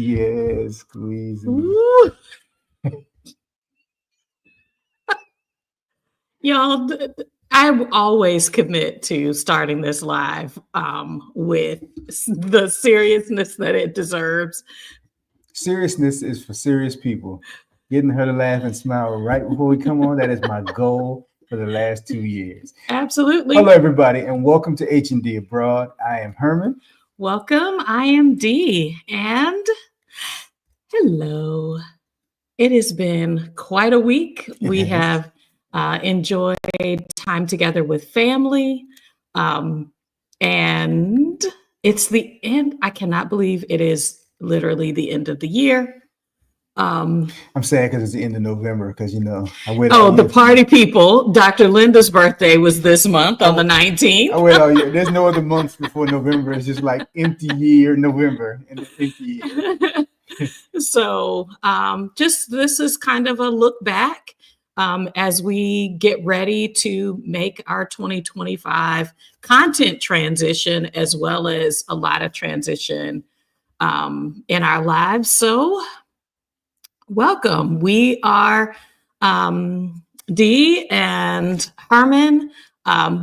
Yes, squeezing. Ooh. Y'all, I always commit to starting this live with the seriousness that it deserves. Seriousness is for serious people. Getting her to laugh and smile right before we come on, that is my goal for the last 2 years. Absolutely. Hello, everybody, and welcome to H&D Abroad. I am Herman. Welcome. I am Dee, and hello. It has been quite a week. We have enjoyed time together with family, and it's the end. I cannot believe it is literally the end of the year. I'm sad because it's the end of November because, I wait. The party people. Dr. Linda's birthday was this month on the 19th. I wait all year. There's no other months before November. It's just like empty year, November, and empty year. So this is kind of a look back as we get ready to make our 2025 content transition, as well as a lot of transition in our lives. So welcome. We are Dee and Herman,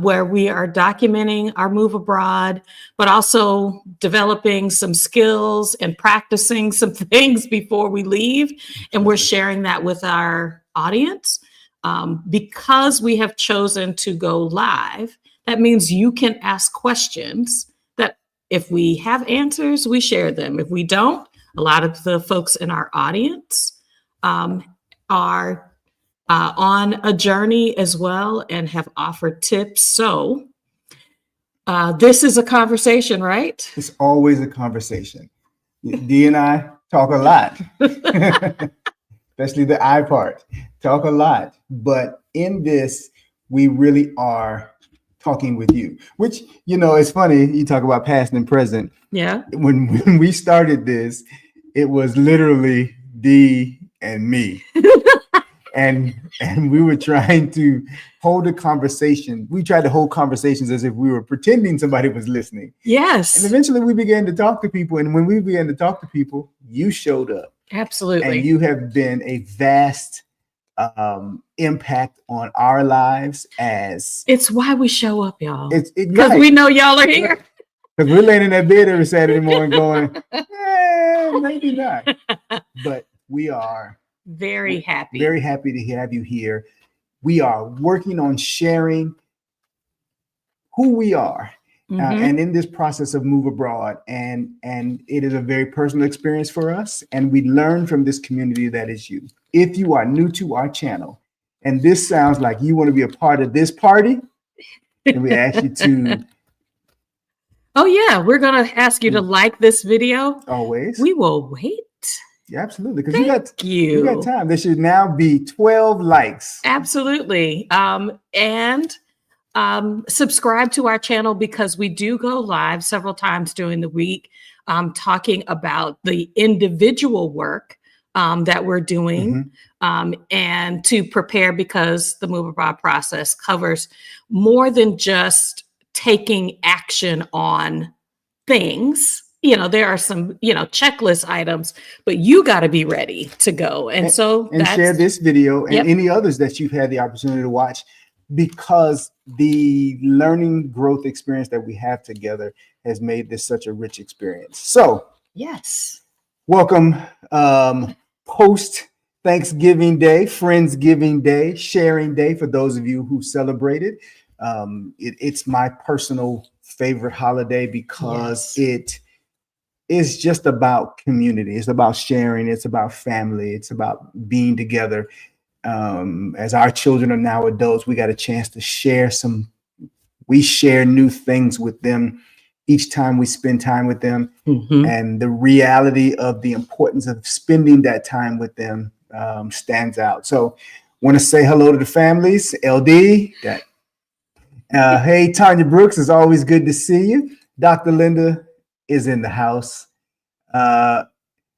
where we are documenting our move abroad, but also developing some skills and practicing some things before we leave. And we're sharing that with our audience. Because we have chosen to go live, that means you can ask questions that if we have answers, we share them. If we don't, a lot of the folks in our audience are on a journey as well and have offered tips. So this is a conversation, right? It's always a conversation. Dee and I talk a lot, especially the I part, talk a lot. But in this, we really are talking with you, which, it's funny. You talk about past and present. Yeah. When we started this, it was literally Dee and me. And we were trying to hold a conversation. We tried to hold conversations as if we were pretending somebody was listening. Yes. And eventually we began to talk to people. And when we began to talk to people, you showed up. Absolutely. And you have been a vast impact on our lives It's why we show up, y'all. Because we know y'all are here. Because we're laying in that bed every Saturday morning going, maybe not. But we are very happy to have you here. We are working on sharing who we are. And in this process of move abroad, and it is a very personal experience for us, and we learn from this community that is you. If you are new to our channel, and this sounds like you want to be a part of this party, and we ask you to. Oh yeah, we're gonna ask you to like this video. Always. We will wait. Yeah, absolutely. Because you got time. There should now be 12 likes. Absolutely. And subscribe to our channel because we do go live several times during the week, talking about the individual work that we're doing and to prepare, because the move abroad process covers more than just taking action on things. There are some, checklist items, but you got to be ready to go. And share this video and any others that you've had the opportunity to watch, because the learning growth experience that we have together has made this such a rich experience. So, yes, welcome post Thanksgiving Day, Friendsgiving Day, Sharing Day for those of you who celebrated. It's my personal favorite holiday because it is just about community. It's about sharing. It's about family. It's about being together. As our children are now adults, we got a chance to share we share new things with them each time we spend time with them. And the reality of the importance of spending that time with them stands out. So want to say hello to the families. LD, hey, Tanya Brooks, it's always good to see you. Dr. Linda is in the house.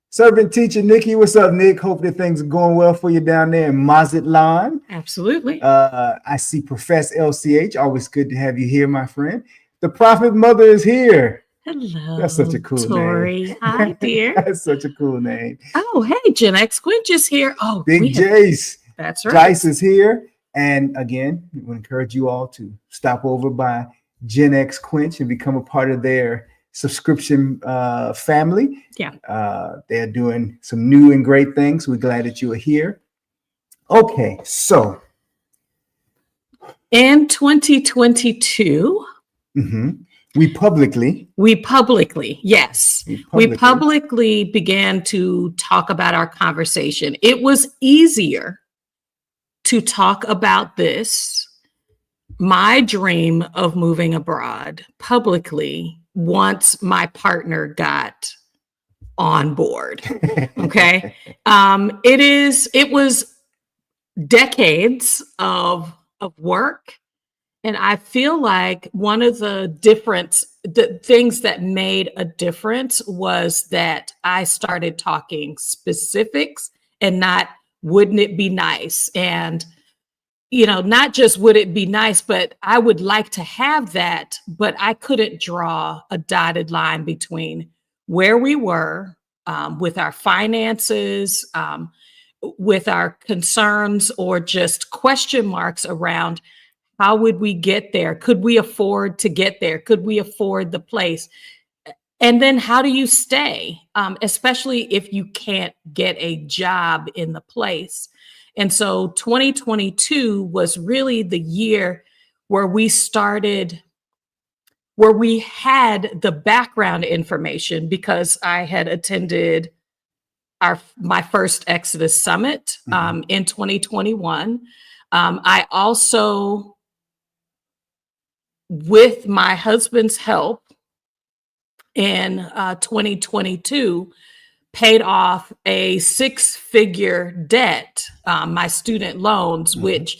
Servant teacher Nikki, what's up, Nick? Hope that things are going well for you down there in Mazatlan. Absolutely. I see Professor LCH. Always good to have you here, my friend. The Prophet Mother is here. Hello, That's such a cool name. Tori. Hi, dear. That's such a cool name. Oh, hey, Gen X Quinch is here. Oh, Big Jace. that's right. Jace is here. And again, we encourage you all to stop over by Gen X Quinch and become a part of their subscription family. Yeah. They're doing some new and great things. We're glad that you are here. Okay, so in 2022, we publicly, yes, we publicly began to talk about our conversation. It was easier to talk about this, my dream of moving abroad, publicly once my partner got on board. Okay. It was decades of work. And I feel like one of the things that made a difference was that I started talking specifics and not, wouldn't it be nice? And, not just would it be nice, but I would like to have that, but I couldn't draw a dotted line between where we were with our finances, with our concerns, or just question marks around how would we get there? Could we afford to get there? Could we afford the place? And then how do you stay, especially if you can't get a job in the place? And so 2022 was really the year where we had the background information, because I had attended my first Exodus Summit in 2021. I also, with my husband's help in 2022, paid off a 6-figure debt, my student loans, which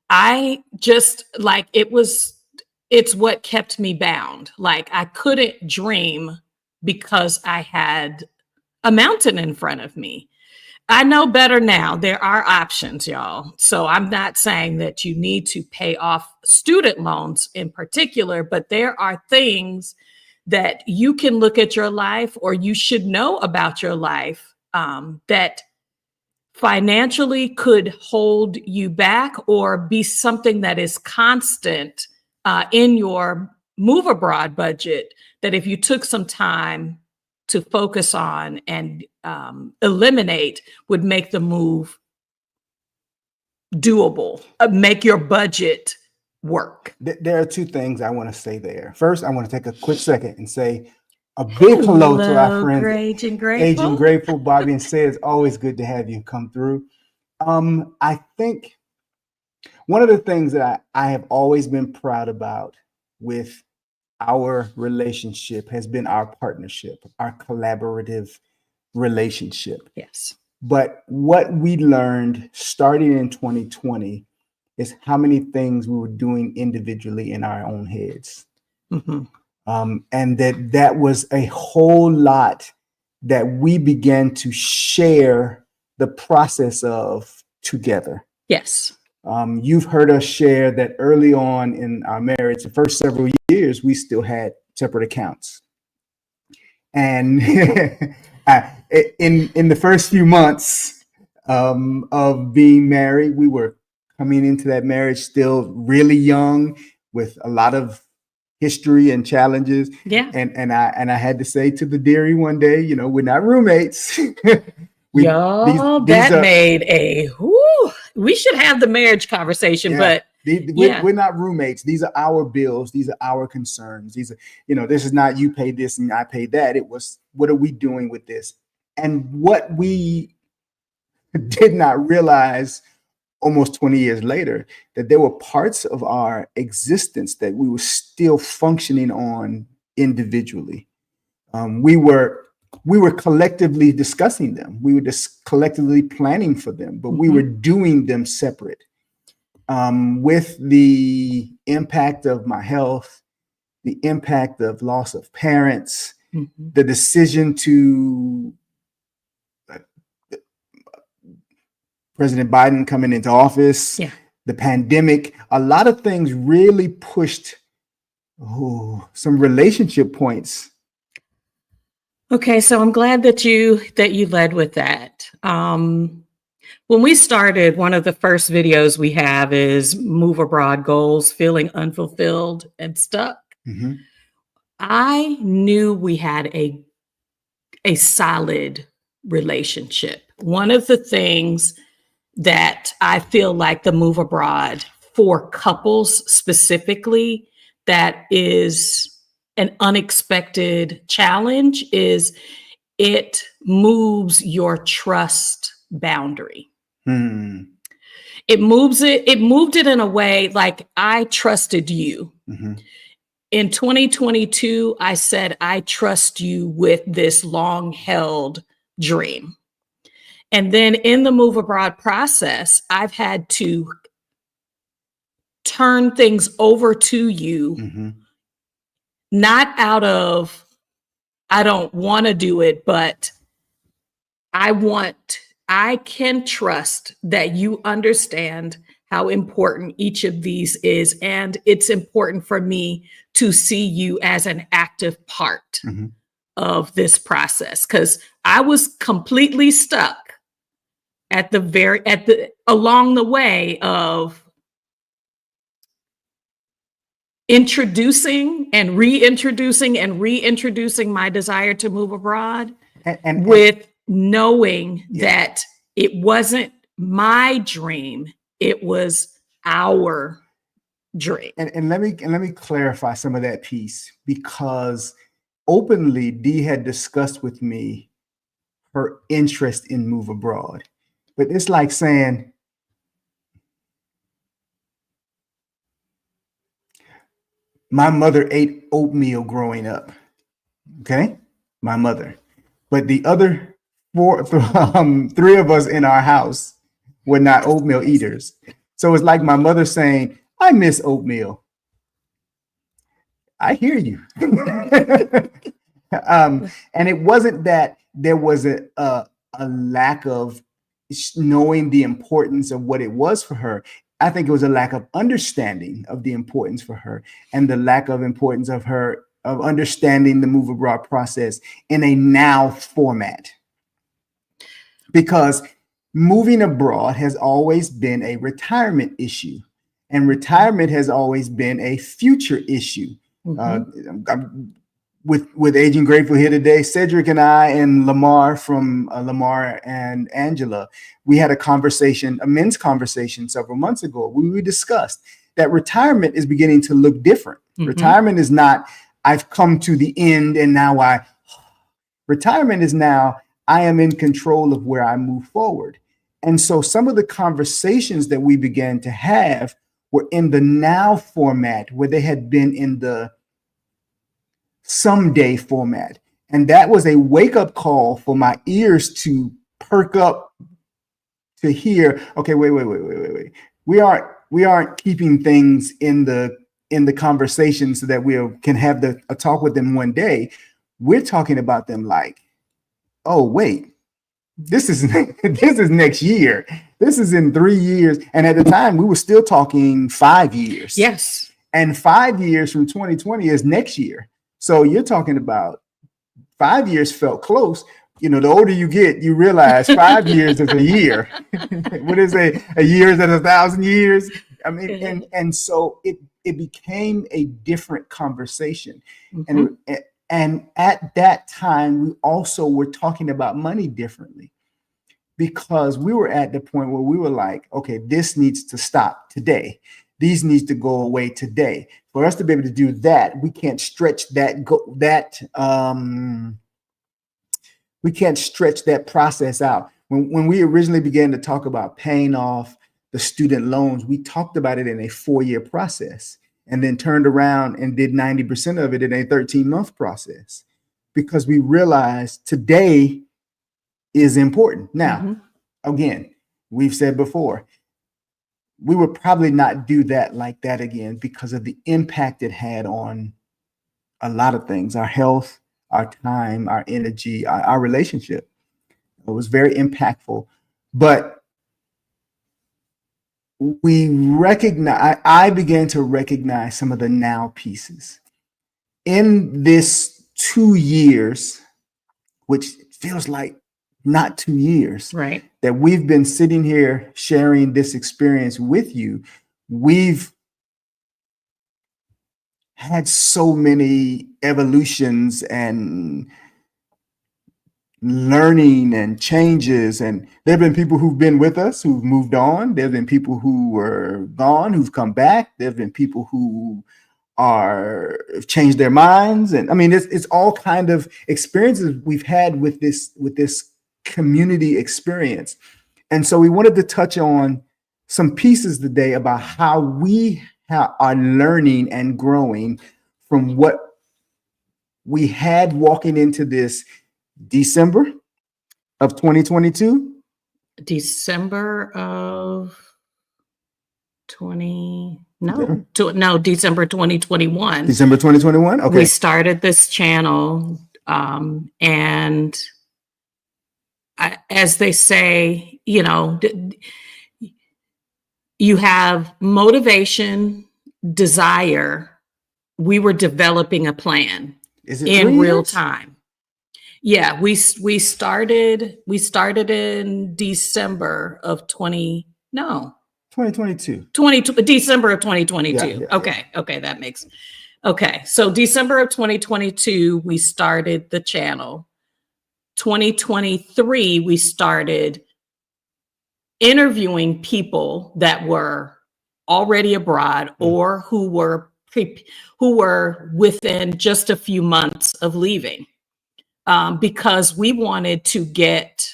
I just like, it's what kept me bound. Like, I couldn't dream because I had a mountain in front of me. I know better now. There are options, y'all. So I'm not saying that you need to pay off student loans in particular, but there are things that you can look at your life, or you should know about your life, that financially could hold you back or be something that is constant in your move abroad budget, that if you took some time to focus on and eliminate, would make the move doable, make your budget work. There are two things I want to say there. First, I want to take a quick second and say a big hello to our friends, Agent Grateful, Bobby and Say. It's always good to have you come through. I think one of the things that I have always been proud about with our relationship has been our partnership, our collaborative relationship. Yes. But what we learned starting in 2020 is how many things we were doing individually in our own heads. And that was a whole lot that we began to share the process of together. Yes. You've heard us share that early on in our marriage, the first several years, we still had separate accounts. And in the first few months of being married, we were coming into that marriage still really young, with a lot of history and challenges. Yeah. And I had to say to the dearie one day, we're not roommates. We should have the marriage conversation, but we're not roommates. These are our bills. These are our concerns. These are, this is not you pay this and I pay that. It was, what are we doing with this? And what we did not realize almost 20 years later, that there were parts of our existence that we were still functioning on individually. We were collectively discussing them. We were just collectively planning for them, but we were doing them separate. With the impact of my health, the impact of loss of parents, the decision to President Biden coming into office, the pandemic, a lot of things really pushed some relationship points Okay, so I'm glad that you led with that. When we started, one of the first videos we have is move abroad goals, feeling unfulfilled and stuck. Mm-hmm. I knew we had a solid relationship. One of the things that I feel like the move abroad for couples specifically that is an unexpected challenge is it moves your trust boundary. Mm-hmm. It moved it in a way like I trusted you. Mm-hmm. In 2022, I said, I trust you with this long held dream. And then in the move abroad process, I've had to turn things over to you, Mm-hmm. not out of, I don't want to do it, but I can trust that you understand how important each of these is. And it's important for me to see you as an active part Mm-hmm. of this process. Because I was completely stuck along the way of introducing and reintroducing my desire to move abroad with knowing that it wasn't my dream, it was our dream. And let me clarify some of that piece, because openly Dee had discussed with me her interest in move abroad. But it's like saying, my mother ate oatmeal growing up. Okay, my mother. But the other three of us in our house were not oatmeal eaters. So it's like my mother saying, I miss oatmeal. I hear you. And it wasn't that there was a lack of knowing the importance of what it was for her. I think it was a lack of understanding of the importance for her, and the lack of importance of her of understanding the move abroad process in a now format. Because moving abroad has always been a retirement issue, and retirement has always been a future issue. I'm with Aging Grateful here today. Cedric and I and Lamar from Lamar and Angela, we had a men's conversation several months ago. We discussed that retirement is beginning to look different. Mm-hmm. Retirement is not, I've come to the end and now retirement is now, I am in control of where I move forward. And so some of the conversations that we began to have were in the now format, where they had been in the someday format. And that was a wake-up call for my ears to perk up to hear, okay, wait. We aren't keeping things in the conversation so that we can have a talk with them one day. We're talking about them like, oh, wait, this is next year. This is in 3 years. And at the time, we were still talking 5 years. Yes. And 5 years from 2020 is next year. So you're talking about 5 years felt close. You know, the older you get, you realize 5 years is a year. What is a year is 1,000 years? I mean, and so it became a different conversation. Mm-hmm. And at that time, we also were talking about money differently, because we were at the point where we were like, okay, this needs to stop today. These needs to go away today. For us to be able to do that, we can't stretch we can't stretch that process out. When we originally began to talk about paying off the student loans, we talked about it in a 4-year process, and then turned around and did 90% of it in a 13-month process, because we realized today is important. Now, again, we've said before, we would probably not do that like that again, because of the impact it had on a lot of things, our health, our time, our energy, our relationship. It was very impactful. But I began to recognize some of the now pieces. In this 2 years, which feels like not 2 years, Right. that we've been sitting here sharing this experience with you. We've had so many evolutions and learning and changes, and there have been people who've been with us who've moved on. There have been people who were gone who've come back. There have been people who are changed their minds, and I mean it's all kind of experiences we've had with this community experience. And so we wanted to touch on some pieces today about how we are learning and growing from what we had walking into this December of 2022. December of 20, Yeah. no, December 2021. December 2021. Okay. We started this channel, and as they say, you have motivation, desire. We were developing a plan Is it in 3 real years? time. Yeah, we started in December of 2022. December of 2022. Yeah. Okay, that makes. Okay, so December of 2022, we started the channel. 2023, we started interviewing people that were already abroad or who were within just a few months of leaving, because we wanted to get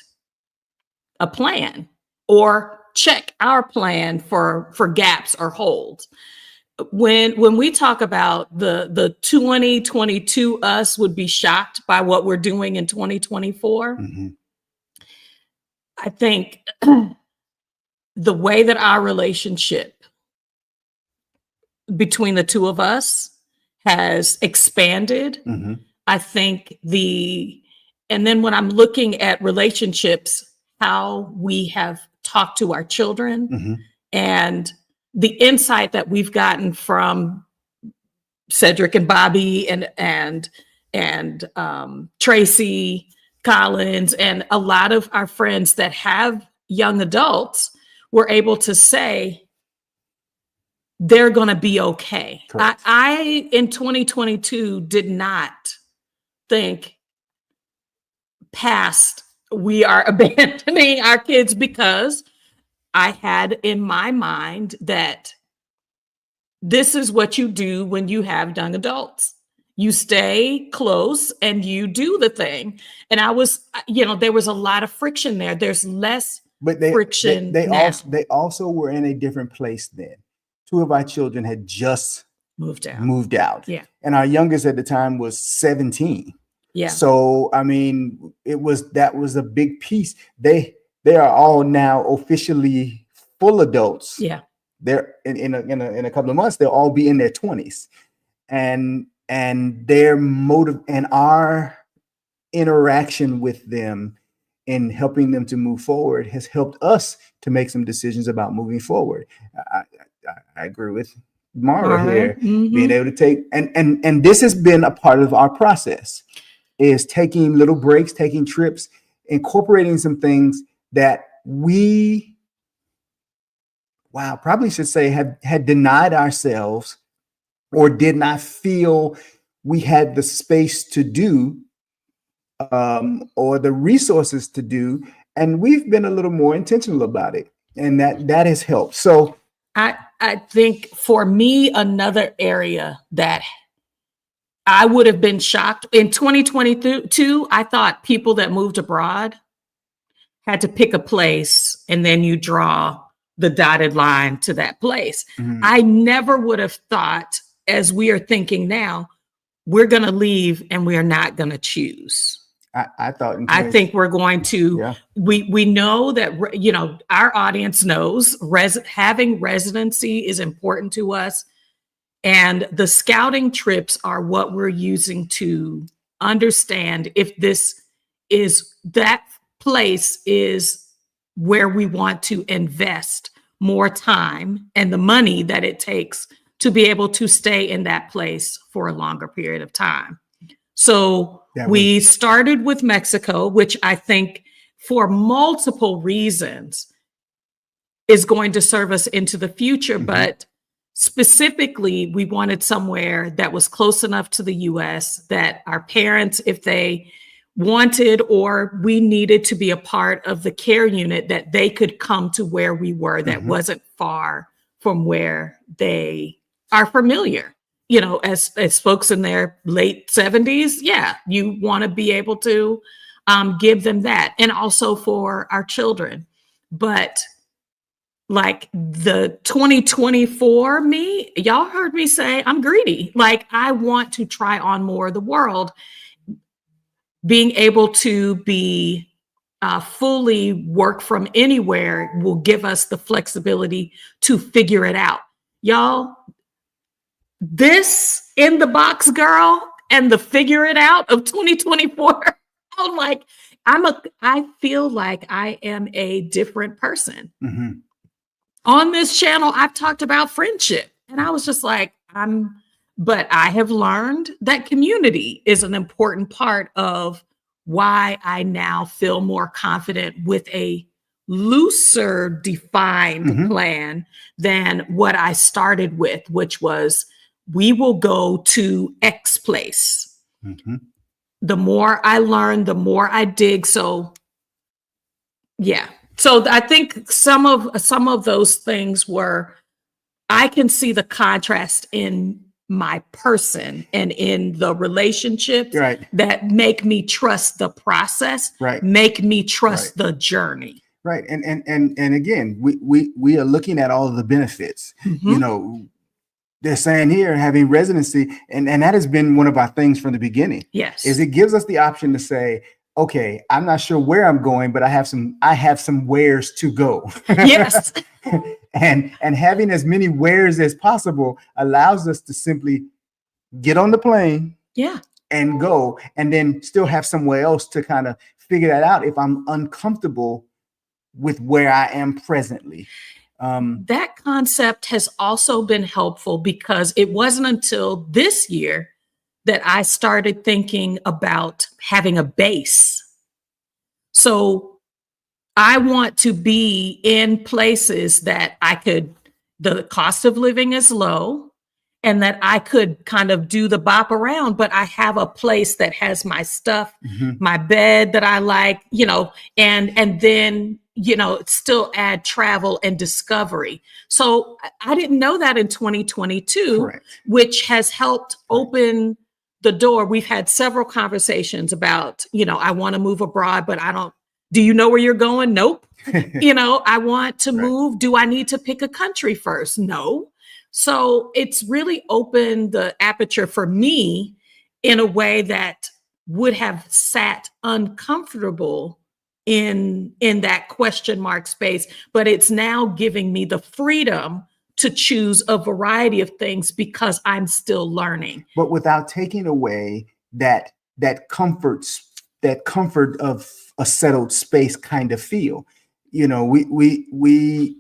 a plan or check our plan for gaps or holes. When we talk about the 2022 us would be shocked by what we're doing in 2024. Mm-hmm. I think the way that our relationship between the two of us has expanded, Mm-hmm. I think and then when I'm looking at relationships, how we have talked to our children, Mm-hmm. and the insight that we've gotten from Cedric and Bobby and Tracy Collins and a lot of our friends that have young adults, were able to say they're going to be okay. I in 2022 did not think past we are abandoning our kids, because I had in my mind that this is what you do when you have young adults. You stay close and you do the thing. And I was, there was a lot of friction there. There's less friction now. They also were in a different place then. Two of our children had just moved out. Yeah. And our youngest at the time was 17. Yeah. So, I mean, that was a big piece. They are all now officially full adults. Yeah. They're in a couple of months, they'll all be in their 20s. And their motive and our interaction with them in helping them to move forward has helped us to make some decisions about moving forward. I agree with Mara here, Mm-hmm. being able to take, and this has been a part of our process, is taking little breaks, taking trips, incorporating some things that we, probably should say had denied ourselves or did not feel we had the space to do, or the resources to do. And we've been a little more intentional about it. And that has helped. So I think for me, another area that I would have been shocked in 2022, I thought people that moved abroad had to pick a place and then you draw the dotted line to that place. Mm-hmm. I never would have thought, as we are thinking now, we're going to leave and we are not going to choose. I think we're going to, we know that, our audience knows having residency is important to us. And the scouting trips are what we're using to understand if that place is where we want to invest more time and the money that it takes to be able to stay in that place for a longer period of time. So That we started with Mexico, which I think for multiple reasons is going to serve us into the future. But specifically, we wanted somewhere that was close enough to the US that our parents, if they wanted or we needed to be a part of the care unit, that they could come to where we were, that wasn't far from where they are familiar. You know, as folks in their late 70s, yeah, you want to be able to give them that. And also for our children. But like the 2024 me, y'all heard me say I'm greedy. Like I want to try on more of the world. Being able to be fully work from anywhere will give us the flexibility to figure it out. Y'all, this in the box girl and the figure it out of 2024, I'm like, I feel like I am a different person. On this channel, I've talked about friendship, and I was just like, but I have learned that community is an important part of why I now feel more confident with a looser defined plan than what I started with, which was we will go to X place. The more I learn, the more I dig. So yeah. So I think some of those things were, I can see the contrast in my person and in the relationships that make me trust the process, make me trust the journey. Right. And again, we are looking at all of the benefits. You know, they're saying here having residency, and that has been one of our things from the beginning. Yes. Is it gives us the option to say, okay, I'm not sure where I'm going, but I have some wheres to go. Yes. and having as many wheres as possible allows us to simply get on the plane and go, and then still have somewhere else to kind of figure that out if I'm uncomfortable with where I am presently. That concept has also been helpful because it wasn't until this year that I started thinking about having a base. So I want to be in places that the cost of living is low and that I could kind of do the bop around, but I have a place that has my stuff, my bed that I like, you know, and then, you know, still add travel and discovery. So I didn't know that in 2022, which has helped open the door. We've had several conversations about, you know, I want to move abroad, but do you know where you're going? Nope. You know, I want to move. Do I need to pick a country first? No. So it's really opened the aperture for me in a way that would have sat uncomfortable in that question mark space, but it's now giving me the freedom to choose a variety of things because I'm still learning. But without taking away that comfort of a settled space kind of feel. You know, we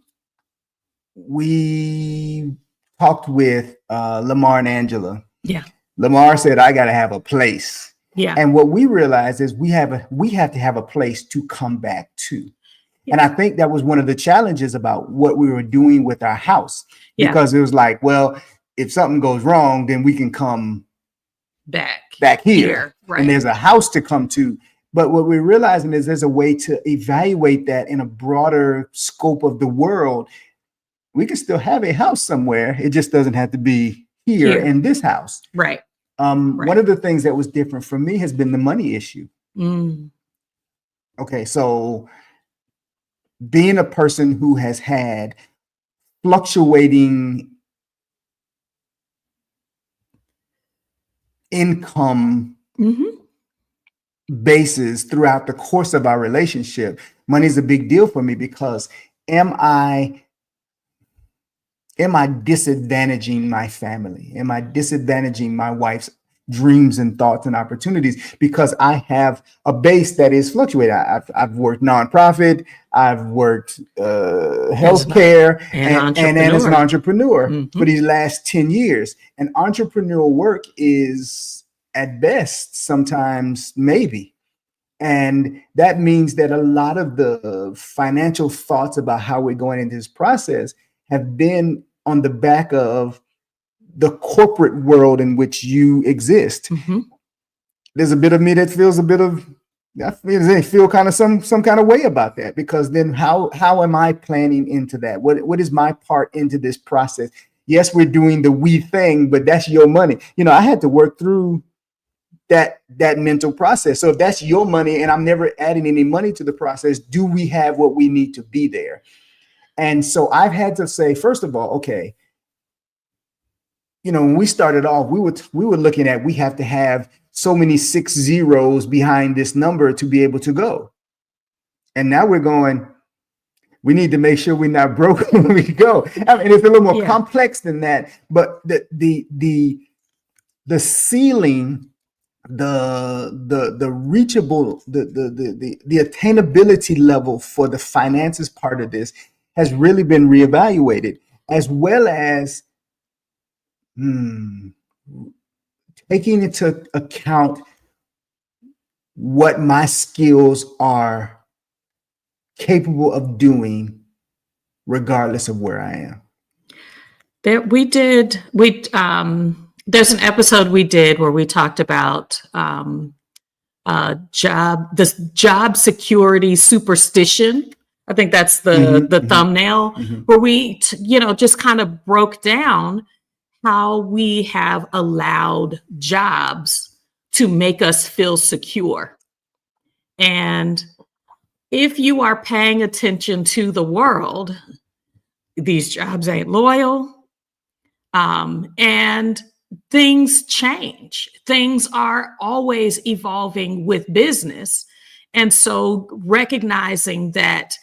talked with Lamar and Angela. Yeah. Lamar said, I got to have a place. Yeah. And what we realized is we have to have a place to come back to. Yeah. And I think that was one of the challenges about what we were doing with our house, because it was like, well, if something goes wrong, then we can come back here. Right. And there's a house to come to. But what we're realizing is there's a way to evaluate that in a broader scope of the world. We can still have a house somewhere. It just doesn't have to be here in this house. Right. One of the things that was different for me has been the money issue. Okay, so being a person who has had fluctuating income bases throughout the course of our relationship, money is a big deal for me because am I disadvantaging my family? Am I disadvantaging my wife's dreams and thoughts and opportunities because I have a base that is fluctuating? I've worked nonprofit, I've worked healthcare, and as an entrepreneur for these last 10 years. And entrepreneurial work is at best, sometimes maybe. And that means that a lot of the financial thoughts about how we're going into this process have been on the back of the corporate world in which you exist. Mhm. There's a bit of me that feels a bit of, I feel kind of some kind of way about that, because then how am I planning into that? What is my part into this process? Yes, we're doing the we thing, but that's your money. I had to work through that mental process. So if that's your money and I'm never adding any money to the process, do we have what we need to be there? And so I've had to say, first of all, okay, when we started off, we were looking at, we have to have so many 6 zeros behind this number to be able to go. And now we're going, we need to make sure we're not broke when we go. I mean, it's a little more complex than that, but the ceiling, the reachable, the attainability level for the finances part of this has really been reevaluated, as well as taking into account what my skills are capable of doing regardless of where I am. There's an episode we did where we talked about job security superstition. I think that's the thumbnail, where we just kind of broke down how we have allowed jobs to make us feel secure. And if you are paying attention to the world, these jobs ain't loyal. And things change. Things are always evolving with business. And so recognizing that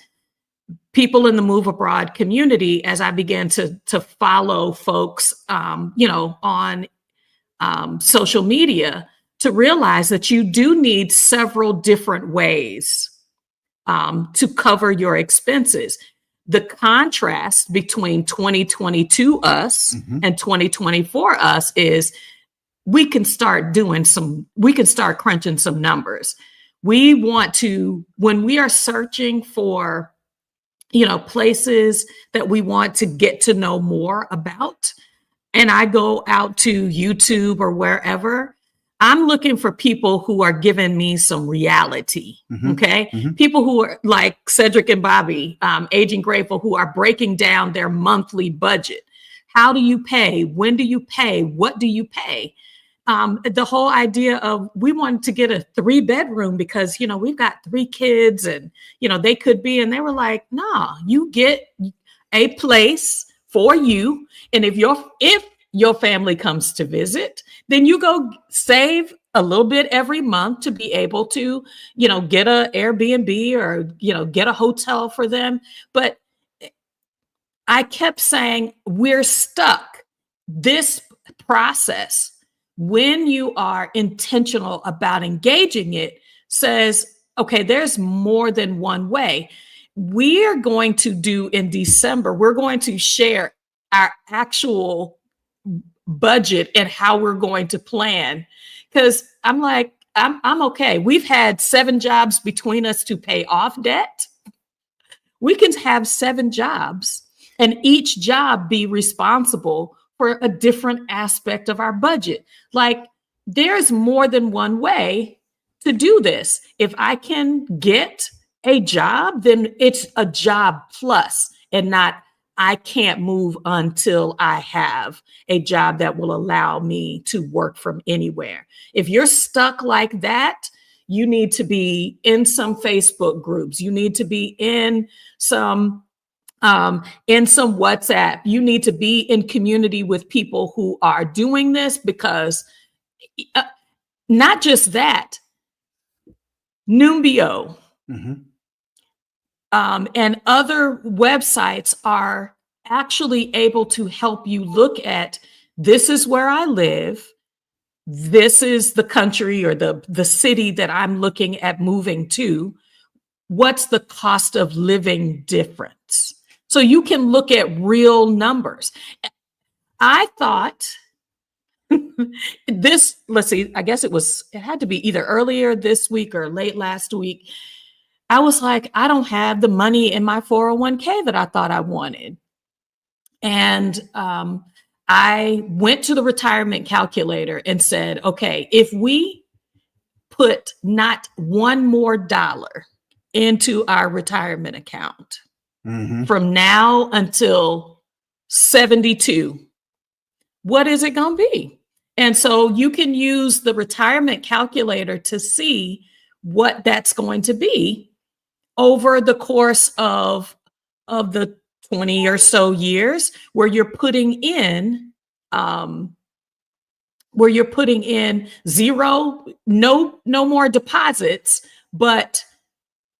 people in the Move Abroad community, as I began to follow folks, on social media, to realize that you do need several different ways to cover your expenses. The contrast between 2022 us and 2024 us is we can start crunching some numbers. We want to, when we are searching for, places that we want to get to know more about, and I go out to YouTube or wherever, I'm looking for people who are giving me some reality. Okay. People who are like Cedric and Bobby, Aging Grateful, who are breaking down their monthly budget. How do you pay? When do you pay? What do you pay? The whole idea of, we wanted to get a 3-bedroom because, we've got 3 kids and, they could be, and they were like, nah, you get a place for you. And if your family comes to visit, then you go save a little bit every month to be able to, get a Airbnb or, get a hotel for them. But I kept saying, we're stuck. This process, when you are intentional about engaging it, says, okay, there's more than one way. We're going to do in December, we're going to share our actual budget and how we're going to plan. Because I'm like, I'm okay. We've had 7 jobs between us to pay off debt. We can have 7 jobs and each job be responsible for a different aspect of our budget. Like, there's more than one way to do this. If I can get a job, then it's a job plus, and not I can't move until I have a job that will allow me to work from anywhere. If you're stuck like that, you need to be in some Facebook groups. You need to be in some WhatsApp. You need to be in community with people who are doing this, because not just that, Numbeo, and other websites are actually able to help you look at, this is where I live. This is the country or the city that I'm looking at moving to. What's the cost of living difference? So you can look at real numbers. I thought let's see, I guess it had to be either earlier this week or late last week. I was like, I don't have the money in my 401k that I thought I wanted. And I went to the retirement calculator and said, okay, if we put not one more dollar into our retirement account from now until 72, what is it going to be? And so you can use the retirement calculator to see what that's going to be over the course of the 20 or so years where you're putting in zero, no more deposits, but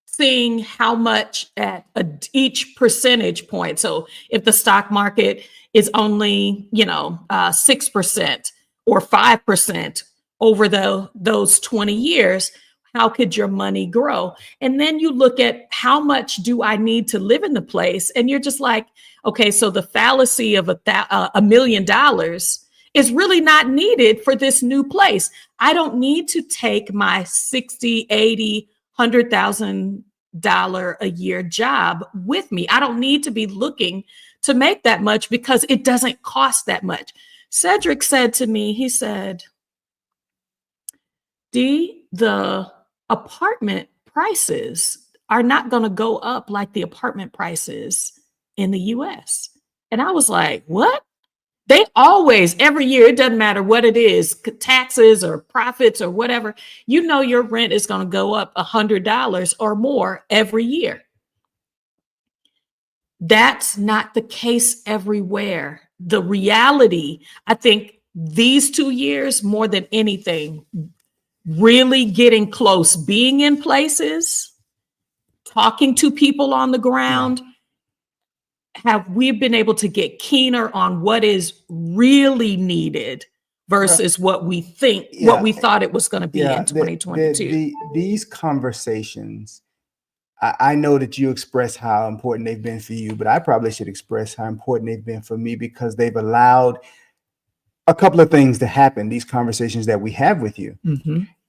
seeing how much at each percentage point. So if the stock market is only 6% or 5% over those 20 years, how could your money grow? And then you look at how much do I need to live in the place, and you're just like, okay, so the fallacy of $1 million is really not needed for this new place. I don't need to take my 60, 80, $100,000 a year job with me. I don't need to be looking to make that much because it doesn't cost that much. Cedric said to me, he said, Dee, the apartment prices are not going to go up like the apartment prices in the US. And I was like, what? They always, every year, it doesn't matter what it is, taxes or profits or whatever, your rent is going to go up $100 or more every year. That's not the case everywhere. The reality, I think these 2 years, more than anything, really getting close, being in places, talking to people on the ground, we've been able to get keener on what is really needed versus what we think, what we thought it was going to be in 2022. These conversations, I know that you express how important they've been for you, but I probably should express how important they've been for me, because they've allowed a couple of things to happen. These conversations that we have with you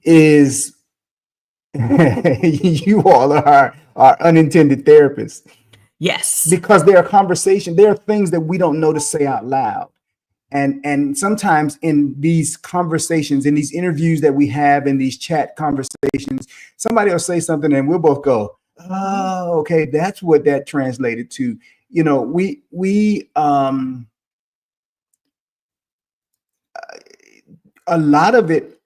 is you all are our unintended therapists. Yes. Because there are things that we don't know to say out loud. And sometimes in these conversations, in these interviews that we have, in these chat conversations, somebody will say something and we'll both go, oh, okay, that's what that translated to. A lot of it,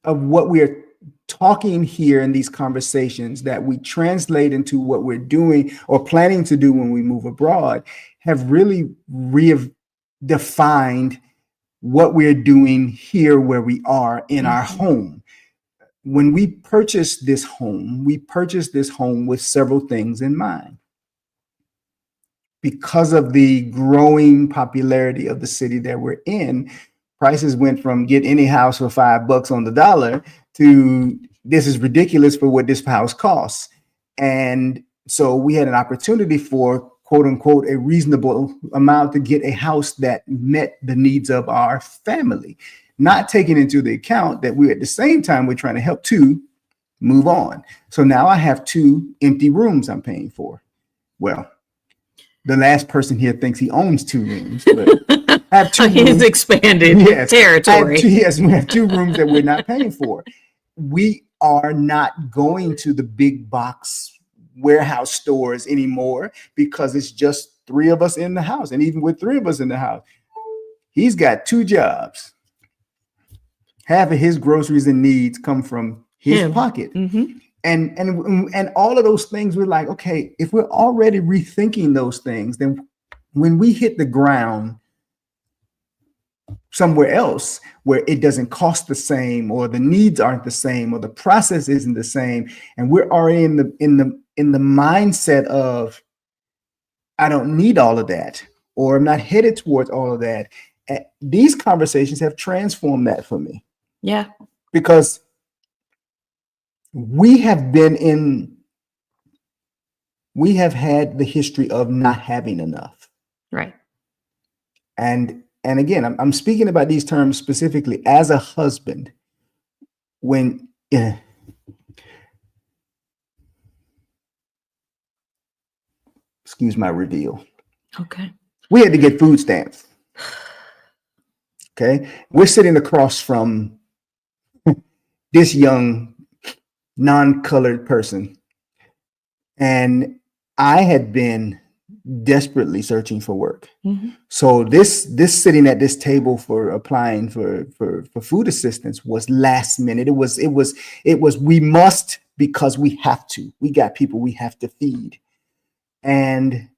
of what we're talking here in these conversations that we translate into what we're doing or planning to do when we move abroad, have really redefined what we're doing here where we are in our home. When we purchased this home with several things in mind. Because of the growing popularity of the city that we're in, prices went from get any house for $5 on the dollar to this is ridiculous for what this house costs. And so we had an opportunity for quote unquote a reasonable amount to get a house that met the needs of our family, not taking into the account that we're at the same time we're trying to help two move on. So now I have 2 empty rooms I'm paying for. Well, the last person here thinks he owns 2 rooms, but I have 2 rooms. He's expanded territory. Yes, we have 2 rooms that we're not paying for. We are not going to the big box warehouse stores anymore because it's just 3 of us in the house. And even with 3 of us in the house, he's got 2 jobs. Half of his groceries and needs come from his pocket. And all of those things, we're like, okay, if we're already rethinking those things, then when we hit the ground somewhere else where it doesn't cost the same, or the needs aren't the same, or the process isn't the same, and we're already in the mindset of I don't need all of that, or I'm not headed towards all of that. These conversations have transformed that for me. Yeah. Because we have had the history of not having enough. Right. And and again, I'm speaking about these terms specifically as a husband. When excuse my reveal, Okay. we had to get food stamps. Okay, we're sitting across from this young non-colored person, and I had been desperately searching for work. Mhm. So this sitting at this table for applying for food assistance was last minute. It was we must, because we have to. We got people we have to feed. And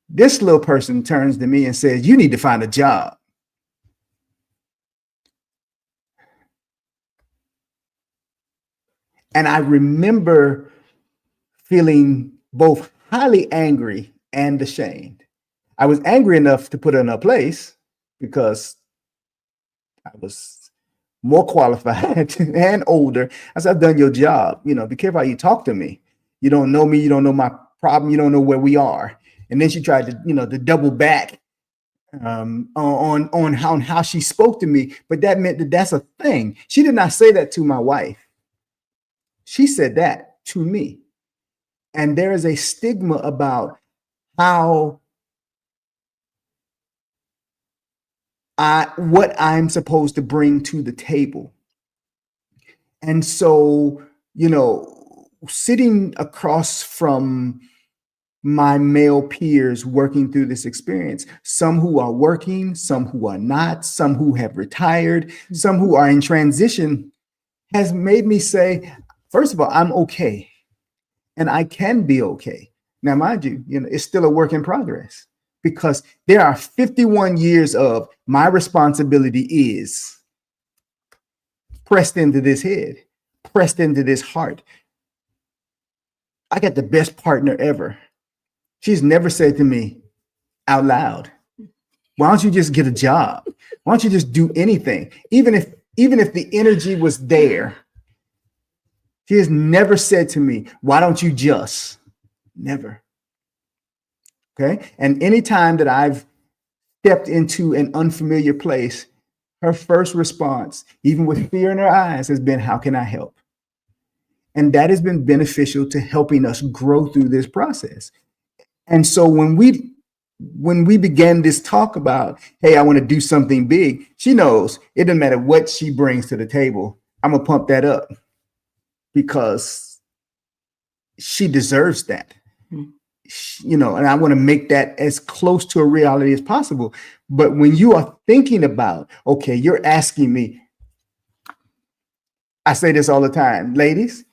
this little person turns to me and says, "You need to find a job." And I remember feeling both highly angry and ashamed. I was angry enough to put her in her place because I was more qualified and older. I said, "I've done your job. Be careful how you talk to me. You don't know me. You don't know my problem. You don't know where we are." And then she tried to double back on how she spoke to me. But that meant that's a thing. She did not say that to my wife. She said that to me. And there is a stigma about how what I'm supposed to bring to the table. And so, sitting across from my male peers working through this experience, some who are working, some who are not, some who have retired, some who are in transition, has made me say, first of all, I'm okay. And I can be okay. Now, mind you, it's still a work in progress, because there are 51 years of my responsibility is pressed into this head, pressed into this heart. I got the best partner ever. She's never said to me out loud, "Why don't you just get a job? Why don't you just do anything?" Even if the energy was there, she has never said to me, "Why don't you just?" Never. Okay. And anytime that I've stepped into an unfamiliar place, her first response, even with fear in her eyes, has been, "How can I help?" And that has been beneficial to helping us grow through this process. And so when we began this talk about, hey, I want to do something big, she knows it doesn't matter what she brings to the table. I'm gonna pump that up because she deserves that. And I want to make that as close to a reality as possible. But when you are thinking about, okay, you're asking me, I say this all the time, ladies,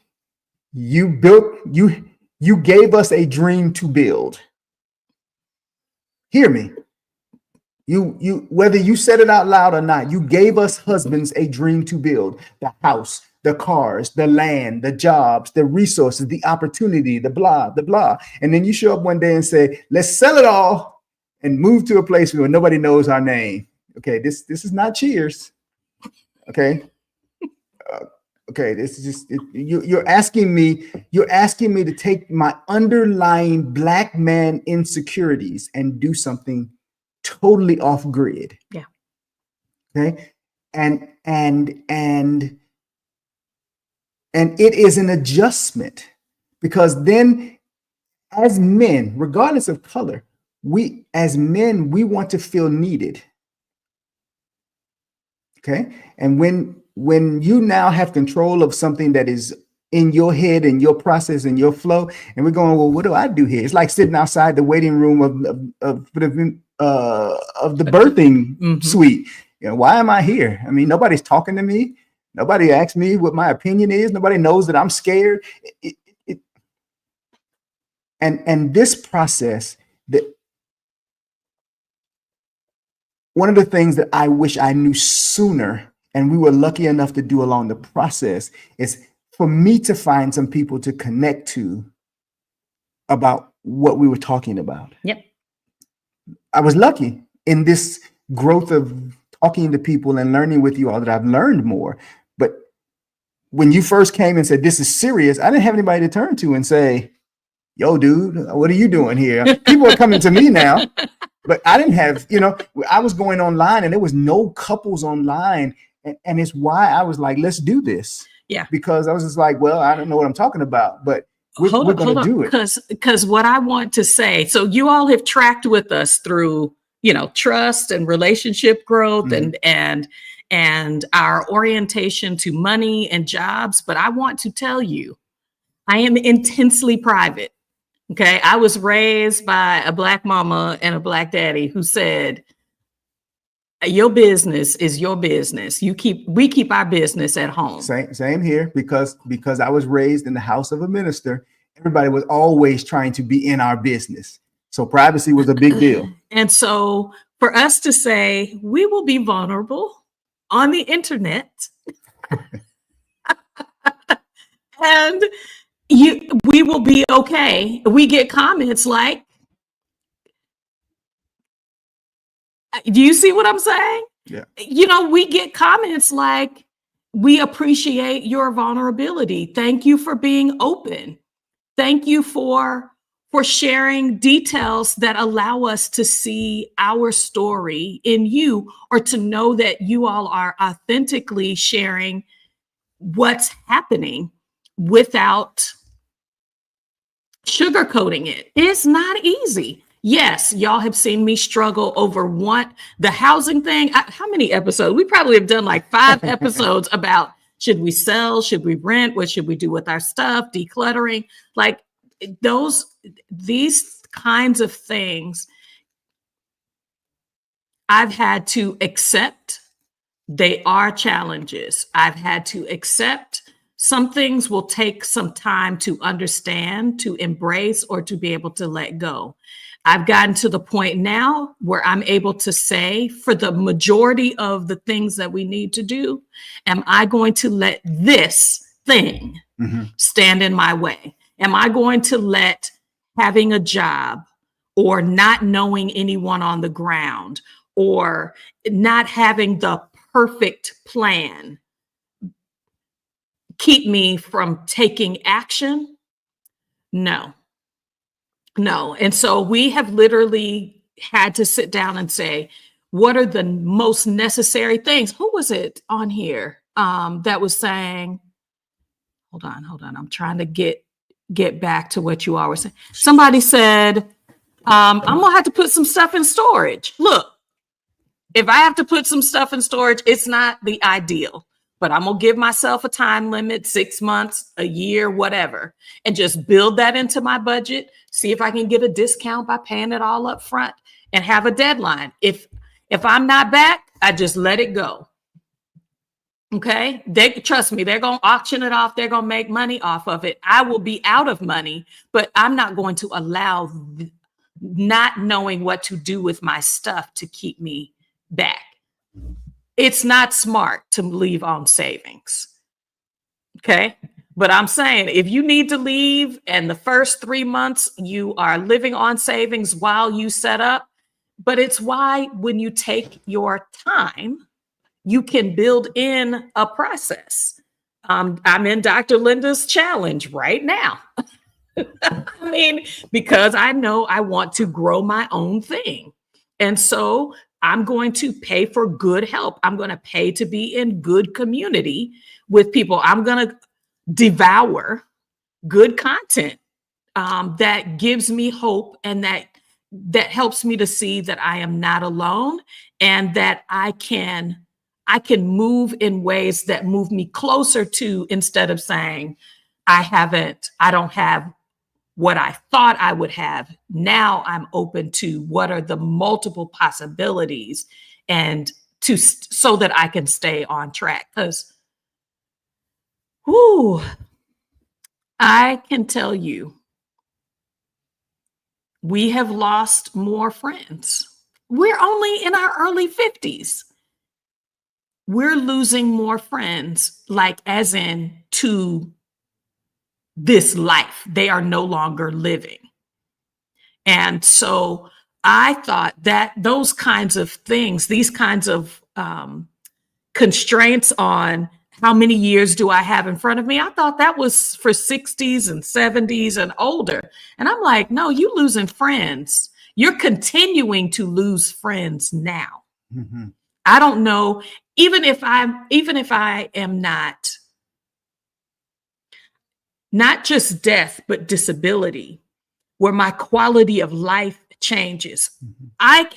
you gave us a dream to build. Hear me. You whether you said it out loud or not, you gave us husbands a dream to build: the house, the cars, the land, the jobs, the resources, the opportunity, the blah, the blah. And then you show up one day and say, "Let's sell it all and move to a place where nobody knows our name." Okay, this is not Cheers. Okay. Okay, this is just you're asking me to take my underlying Black man insecurities and do something totally off grid. Yeah. Okay. And it is an adjustment, because then, as men, regardless of color, we want to feel needed. Okay. And when you now have control of something that is in your head and your process and your flow, and we're going, well, what do I do here? It's like sitting outside the waiting room of the birthing suite. Why am I here? I mean, nobody's talking to me. Nobody asked me what my opinion is. Nobody knows that I'm scared. And this process, one of the things that I wish I knew sooner, and we were lucky enough to do along the process, is for me to find some people to connect to about what we were talking about. Yep. I was lucky in this growth of talking to people and learning with you all that I've learned more. But when you first came and said, "This is serious," I didn't have anybody to turn to and say, "Yo, dude, what are you doing here?" People are coming to me now. But I didn't have, I was going online and there was no couples online. And it's why I was like, let's do this. Yeah. Because I was just like, well, I don't know what I'm talking about, but we're going to do it. Because what I want to say, so you all have tracked with us through, trust and relationship growth and our orientation to money and jobs. But I want to tell you, I am intensely private. Okay. I was raised by a Black mama and a Black daddy who said, your business is your business. We keep our business at home. Same here, because I was raised in the house of a minister. Everybody was always trying to be in our business. So privacy was a big deal. And so for us to say, we will be vulnerable on the internet and we will be okay. We get comments like, do you see what I'm saying? Yeah. We get comments like, we appreciate your vulnerability. Thank you for being open. Thank you for sharing details that allow us to see our story in you, or to know that you all are authentically sharing what's happening without sugarcoating it. It's not easy. Yes, y'all have seen me struggle over the housing thing. How many episodes? We probably have done like 5 episodes about, should we sell? Should we rent? What should we do with our stuff? Decluttering, like these kinds of things I've had to accept. They are challenges. I've had to accept. Some things will take some time to understand, to embrace, or to be able to let go. I've gotten to the point now where I'm able to say, for the majority of the things that we need to do, am I going to let this thing stand in my way? Am I going to let having a job, or not knowing anyone on the ground, or not having the perfect plan keep me from taking action? No. And so we have literally had to sit down and say, what are the most necessary things? Who was it on here that was saying, hold on. I'm trying to get back to what you all were saying. Somebody said, I'm going to have to put some stuff in storage. Look, if I have to put some stuff in storage, it's not the ideal, but I'm going to give myself a time limit, 6 months, a year, whatever, and just build that into my budget. See if I can get a discount by paying it all up front and have a deadline. If I'm not back, I just let it go. Okay. Trust me, they're going to auction it off. They're going to make money off of it. I will be out of money, but I'm not going to allow not knowing what to do with my stuff to keep me back. It's not smart to leave on savings. Okay. But I'm saying, if you need to leave and the first 3 months you are living on savings while you set up, but it's why when you take your time, you can build in a process. I'm in Dr. Linda's challenge right now. I mean, because I know I want to grow my own thing. And so I'm going to pay for good help. I'm going to pay to be in good community with people. I'm going to devour good content that gives me hope, and that helps me to see that I am not alone, and that I can move in ways that move me closer to, instead of saying, I don't have what I thought I would have. Now I'm open to what are the multiple possibilities, and so that I can stay on track. Because I can tell you, we have lost more friends. We're only in our early 50s. We're losing more friends, like as in to this life. They are no longer living. And so I thought that those kinds of things, these kinds of constraints on how many years do I have in front of me, I thought that was for 60s and 70s and older. And I'm like, no, you losing friends. you're continuing to lose friends now. Mm-hmm. I don't know, even if I am not just death, but disability, where my quality of life changes. Mm-hmm. I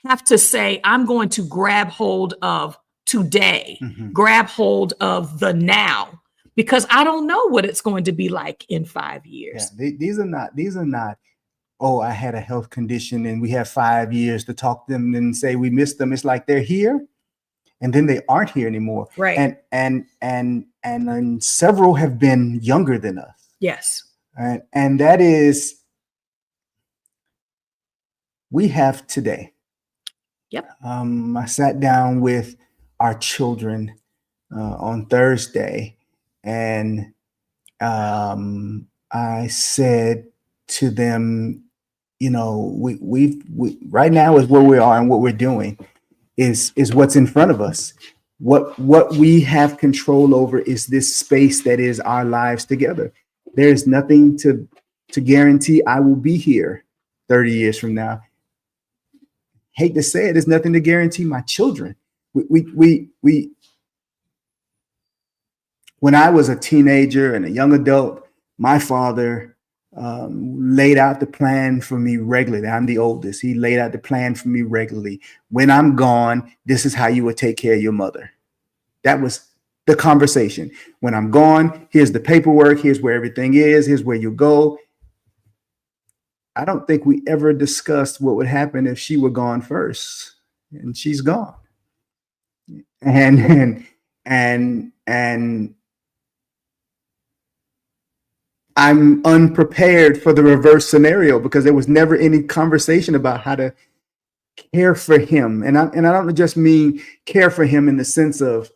have to say, I'm going to grab hold of today, Mm-hmm. grab hold of the now, because I don't know what it's going to be like in 5 years. Yeah, these are not, oh, I had a health condition and we have 5 years to talk to them and say we missed them. It's like they're here and then they aren't here anymore. Right. And several have been younger than us. Yes. And that is, we have today. Yep. I sat down with our children on Thursday, and I said to them, you know, we right now is where we are, and what we're doing is what's in front of us. What we have control over is this space that is our lives together. There's nothing to guarantee I will be here 30 years from now. Hate to say it, there's nothing to guarantee my children. We when I was a teenager and a young adult, my father laid out the plan for me regularly. I'm the oldest. He laid out the plan for me regularly. When I'm gone, this is how you would take care of your mother. That was the conversation. When I'm gone, here's the paperwork. Here's where everything is. Here's where you go. I don't think we ever discussed what would happen if she were gone first, and she's gone. And I'm unprepared for the reverse scenario because there was never any conversation about how to care for him. And I don't just mean care for him in the sense of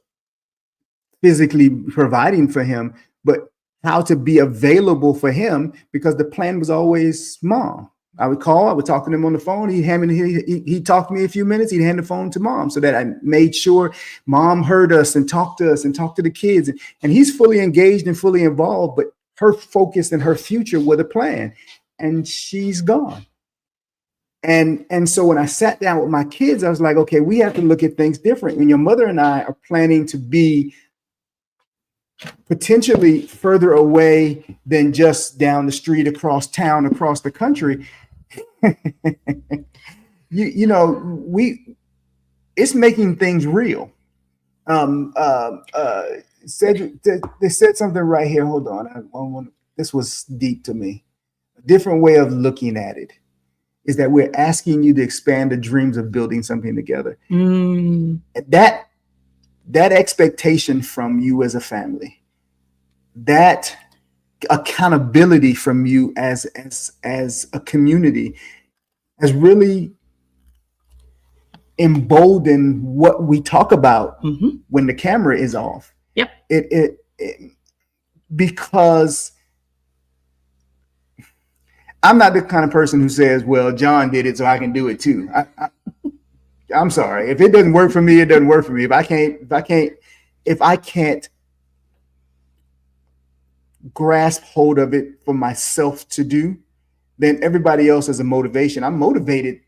physically providing for him, but how to be available for him, because the plan was always mom. I would call, I would talk to him on the phone. He'd talk to me a few minutes. He'd hand the phone to mom, so that I made sure mom heard us and talked to us and talked to the kids. And he's fully engaged and fully involved, but her focus and her future were the plan, and she's gone. And so when I sat down with my kids, I was like, okay, we have to look at things different. When your mother and I are planning to be potentially further away than just down the street, across town, across the country, it's making things real. They said something right here. Hold on. This was deep to me. A different way of looking at it is that we're asking you to expand the dreams of building something together. That expectation from you as a family, that accountability from you as a community, has really emboldened what we talk about when the camera is off. Yep. It because I'm not the kind of person who says, well, John did it, so I can do it too. I'm sorry. If it doesn't work for me, it doesn't work for me. If I can't grasp hold of it for myself to do, then everybody else has a motivation. I'm motivated.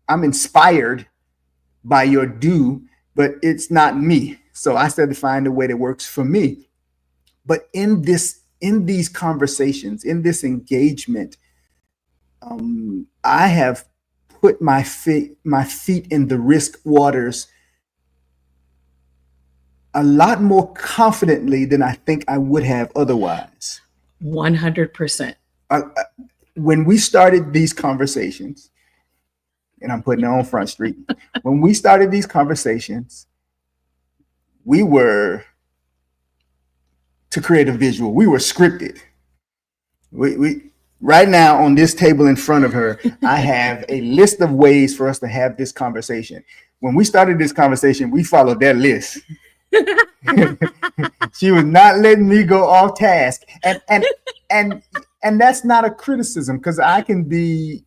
I'm inspired by your do, but it's not me. So I started to find a way that works for me. But in these conversations, in this engagement, I have put my feet in the risk waters a lot more confidently than I think I would have otherwise. 100%. When we started these conversations, and I'm putting it on Front Street, when we started these conversations, we were, to create a visual, we were scripted. We right now on this table in front of her, I have a list of ways for us to have this conversation. When we started this conversation, we followed that list. She was not letting me go off task, and that's not a criticism, because I can be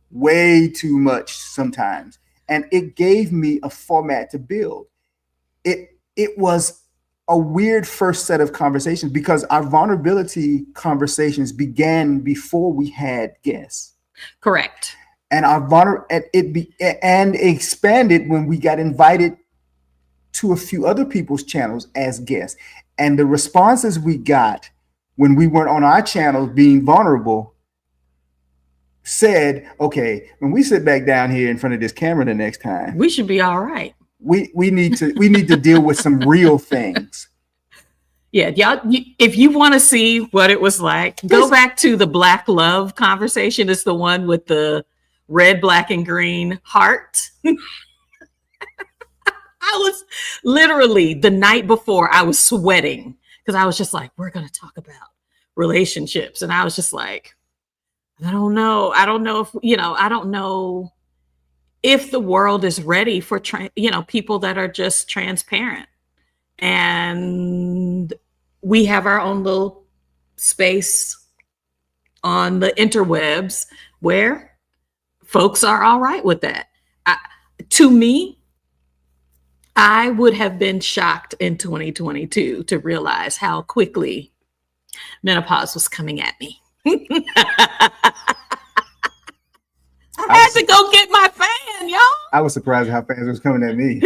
way too much sometimes, and it gave me a format to build. It was a weird first set of conversations because our vulnerability conversations began before we had guests. Correct. and our and expanded when we got invited to a few other people's channels as guests. And the responses we got when we weren't on our channels being vulnerable said, okay, when we sit back down here in front of this camera the next time, we should be all right. We need to deal with some real things. Yeah, y'all, if you want to see what it was like, go back to the Black Love conversation. It's the one with the red, black, and green heart. I was literally, the night before, I was sweating because I was just like, we're going to talk about relationships. And I was just like, I don't know. I don't know if the world is ready for, people that are just transparent. And we have our own little space on the interwebs where folks are all right with that. To me, I would have been shocked in 2022 to realize how quickly menopause was coming at me. I had to go get my fan, y'all. I was surprised how fast it was coming at me.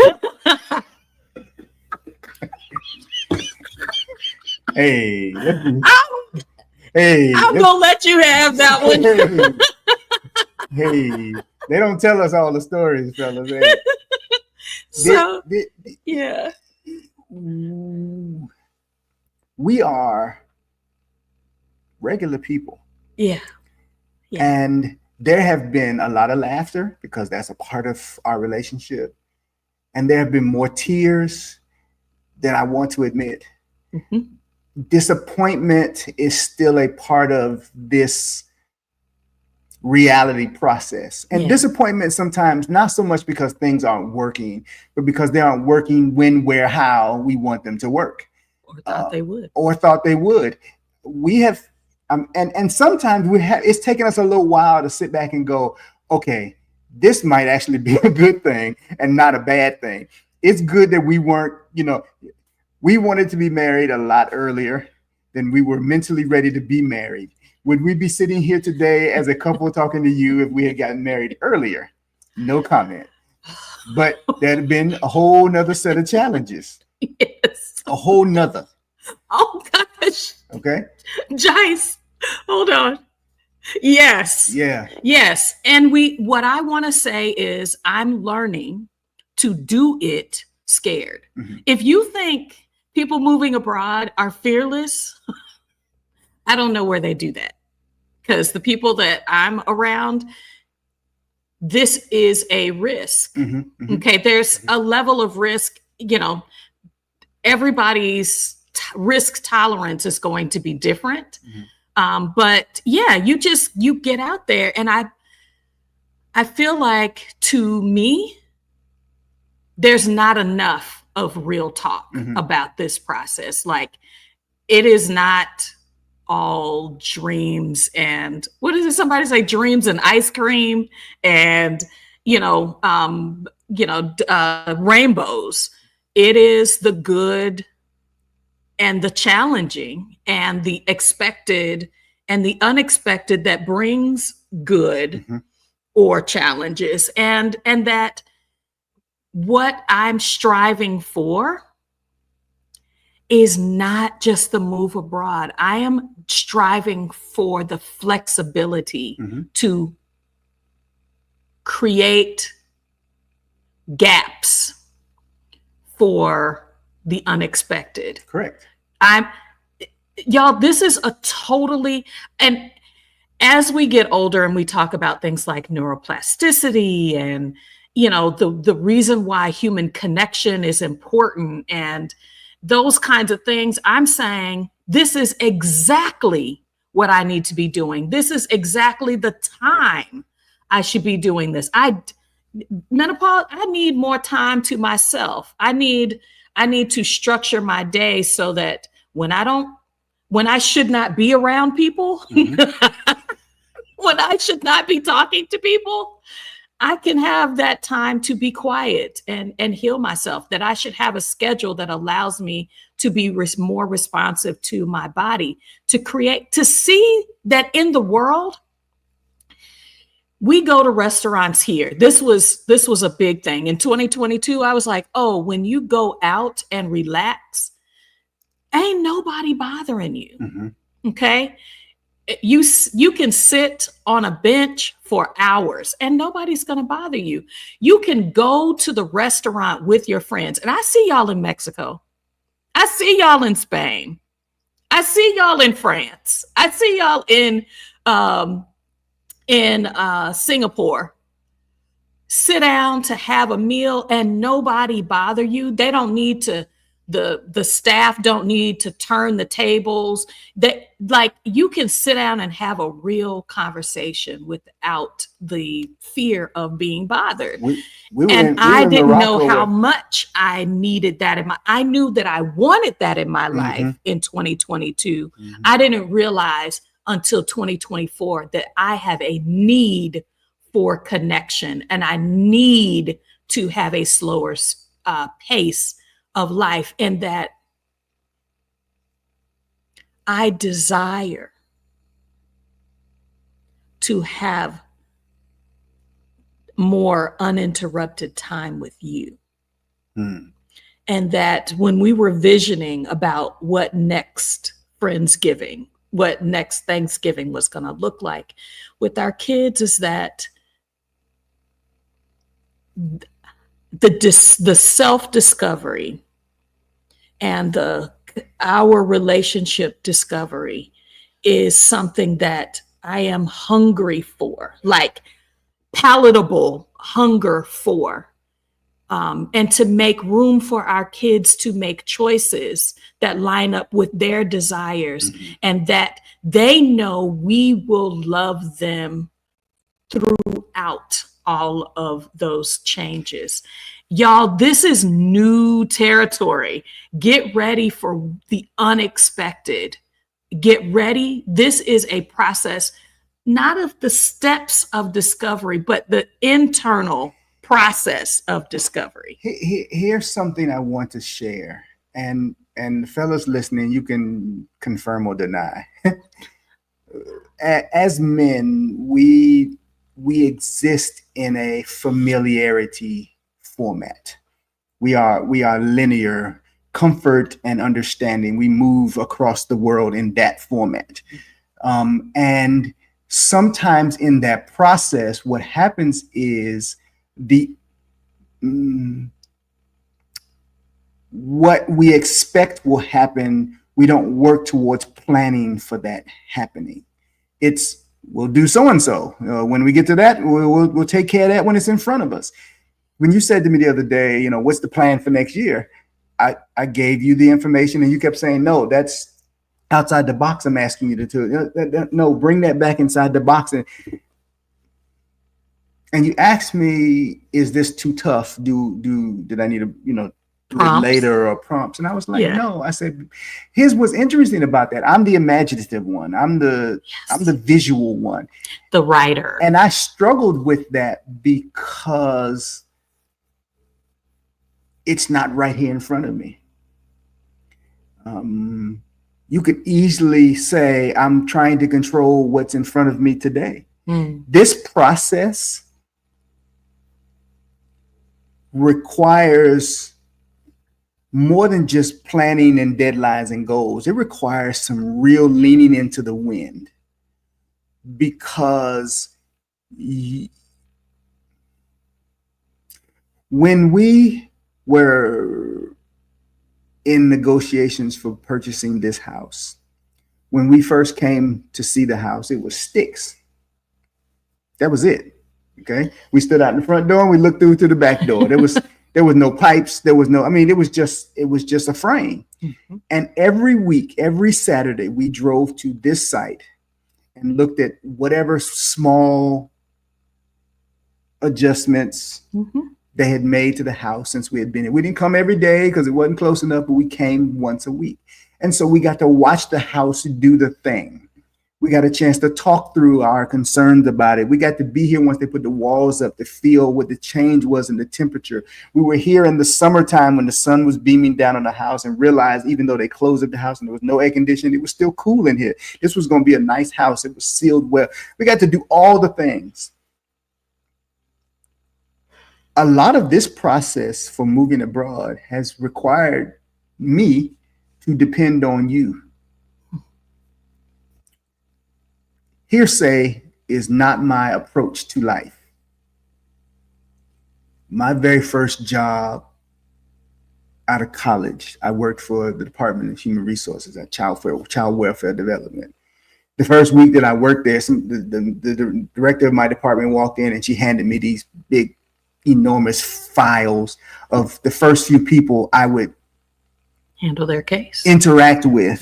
Hey, I'm gonna let you have that one. Hey, they don't tell us all the stories, fellas. Hey. So, yeah. We are regular people. Yeah. And there have been a lot of laughter because that's a part of our relationship. And there have been more tears than I want to admit. Mm-hmm. Disappointment is still a part of this reality process. And disappointment sometimes, not so much because things aren't working, but because they aren't working when, where, how we want them to work. Or thought they would. We have, and sometimes it's taken us a little while to sit back and go, okay, this might actually be a good thing and not a bad thing. It's good that we weren't, we wanted to be married a lot earlier than we were mentally ready to be married. Would we be sitting here today as a couple talking to you if we had gotten married earlier? No comment. But there'd have been a whole nother set of challenges. Yes. A whole nother. Oh gosh. Okay. Jice, hold on. Yes. Yeah. Yes. And what I want to say is I'm learning to do it scared. Mm-hmm. If you think people moving abroad are fearless, I don't know where they do that. Because the people that I'm around, this is a risk. Mm-hmm, mm-hmm. Okay. There's a level of risk, everybody's risk tolerance is going to be different. Mm-hmm. But yeah, you get out there. And I feel like to me, there's not enough of real talk about this process. Like it is not all dreams and what is it? Somebody say dreams and ice cream and, rainbows. It is the good and the challenging and the expected and the unexpected that brings good or challenges. And that what I'm striving for is not just the move abroad. I am striving for the flexibility to create gaps for the unexpected. Correct. Y'all, this is a totally, and as we get older and we talk about things like neuroplasticity and, the reason why human connection is important and those kinds of things, I'm saying this is exactly what I need to be doing. This is exactly the time I should be doing this. Menopause, I need more time to myself. I need to structure my day so that when I should not be around people, when I should not be talking to people, I can have that time to be quiet and heal myself, that I should have a schedule that allows me to be more responsive to my body, to see that in the world, We go to restaurants here. This was a big thing. In 2022, I was like, oh, when you go out and relax, ain't nobody bothering you. Mm-hmm. Okay. You can sit on a bench for hours and nobody's going to bother you. You can go to the restaurant with your friends. And I see y'all in Mexico. I see y'all in Spain. I see y'all in France. I see y'all in Singapore. Sit down to have a meal and nobody bother you. They don't need to, the staff don't need to turn the tables. They, like, you can sit down and have a real conversation without the fear of being bothered. I didn't know how much I needed that I knew that I wanted that in my life in 2022. Mm-hmm. I didn't realize until 2024 that I have a need for connection and I need to have a slower pace of life, and that I desire to have more uninterrupted time with you. And that when we were visioning about what next Friendsgiving, what next Thanksgiving was going to look like with our kids, is that the self-discovery and our relationship discovery is something that I am hungry for, like palatable hunger for, and to make room for our kids to make choices that line up with their desires, and that they know we will love them throughout all of those changes. Y'all, this is new territory. Get ready for the unexpected. Get ready. This is a process, not of the steps of discovery, but the internal process of discovery. Here's something I want to share. And the fellas listening, you can confirm or deny. As men, we exist in a familiarity format. We are linear, comfort and understanding. We move across the world in that format. And sometimes in that process, what happens is what we expect will happen, we don't work towards planning for that happening. We'll do so-and-so. When we get to that, we'll take care of that when it's in front of us. When you said to me the other day, what's the plan for next year? I gave you the information and you kept saying, no, that's outside the box. I'm asking you to do. No, bring that back inside the box. And you asked me, is this too tough? Did I need to, do it later or prompts? And I was like, no. I said, here's what's interesting about that. I'm the imaginative one. I'm the visual one. The writer. And I struggled with that because it's not right here in front of me. You could easily say, I'm trying to control what's in front of me today. This process requires more than just planning and deadlines and goals. It requires some real leaning into the wind, because when we were in negotiations for purchasing this house, when we first came to see the house, it was sticks. That was it. Okay. We stood out in the front door and we looked through to the back door. There was no pipes. It was just a frame. And every week, every Saturday, we drove to this site and looked at whatever small adjustments they had made to the house since we had been here. We didn't come every day because it wasn't close enough, but we came once a week. And so we got to watch the house do the thing. We got a chance to talk through our concerns about it. We got to be here once they put the walls up to feel what the change was in the temperature. We were here in the summertime when the sun was beaming down on the house and realized even though they closed up the house and there was no air conditioning, it was still cool in here. This was going to be a nice house. It was sealed well. We got to do all the things. a lot of this process for moving abroad has required me to depend on you. Hearsay is not my approach to life. My very first job out of college, I worked for the Department of Human Resources at Child Welfare Development. The first week that I worked there, the director of my department walked in and she handed me these big, enormous files of the first few people I would handle their case, interact with.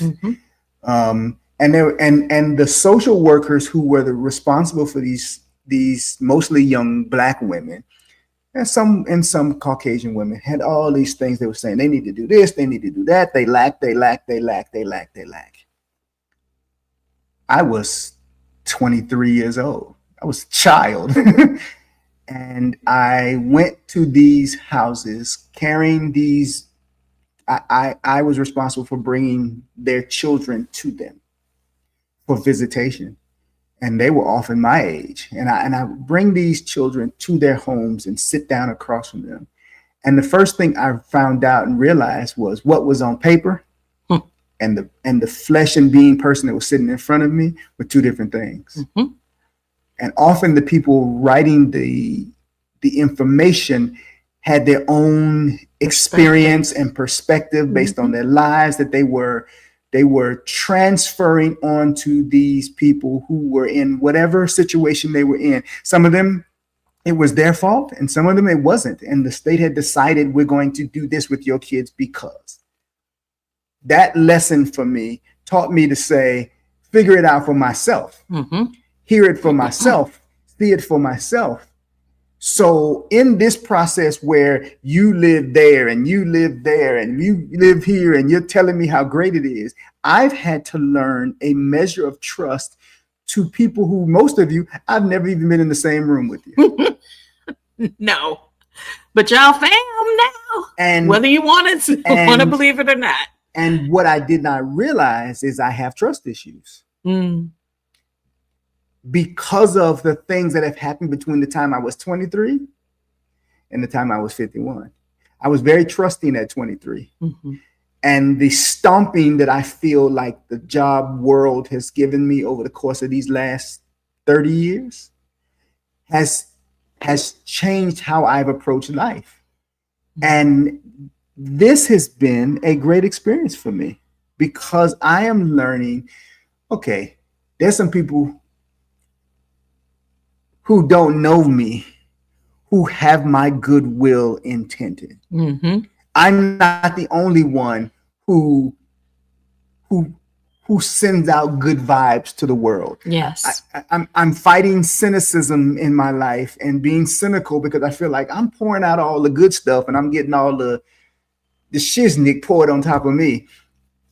And the social workers who were responsible for these mostly young Black women, and some Caucasian women, had all these things they were saying. They need to do this, they need to do that. They lack. I was 23 years old. I was a child. And I went to these houses carrying these. I was responsible for bringing their children to them for visitation. And they were often my age. And I bring these children to their homes and sit down across from them. And the first thing I found out and realized was what was on paper and the flesh and being person that was sitting in front of me were two different things. And often the people writing the information had their own experience and perspective based on their lives that they were transferring onto these people who were in whatever situation they were in. Some of them, it was their fault, and some of them it wasn't. And the state had decided, we're going to do this with your kids because. That lesson for me taught me to say, figure it out for myself, hear it for myself, see it for myself. So in this process where you live there and you live there and you live here and you're telling me how great it is, I've had to learn a measure of trust to people who, most of you, I've never even been in the same room with you. No, but y'all fam now, and whether you want to believe it or not. And what I did not realize is I have trust issues. Because of the things that have happened between the time I was 23 and the time I was 51. I was very trusting at 23. And the stomping that I feel like the job world has given me over the course of these last 30 years has changed how I've approached life. And this has been a great experience for me because I am learning, okay, there's some people who don't know me, who have my goodwill intended. I'm not the only one who sends out good vibes to the world. Yes. I'm fighting cynicism in my life and being cynical because I feel like I'm pouring out all the good stuff and I'm getting all the shiznick poured on top of me.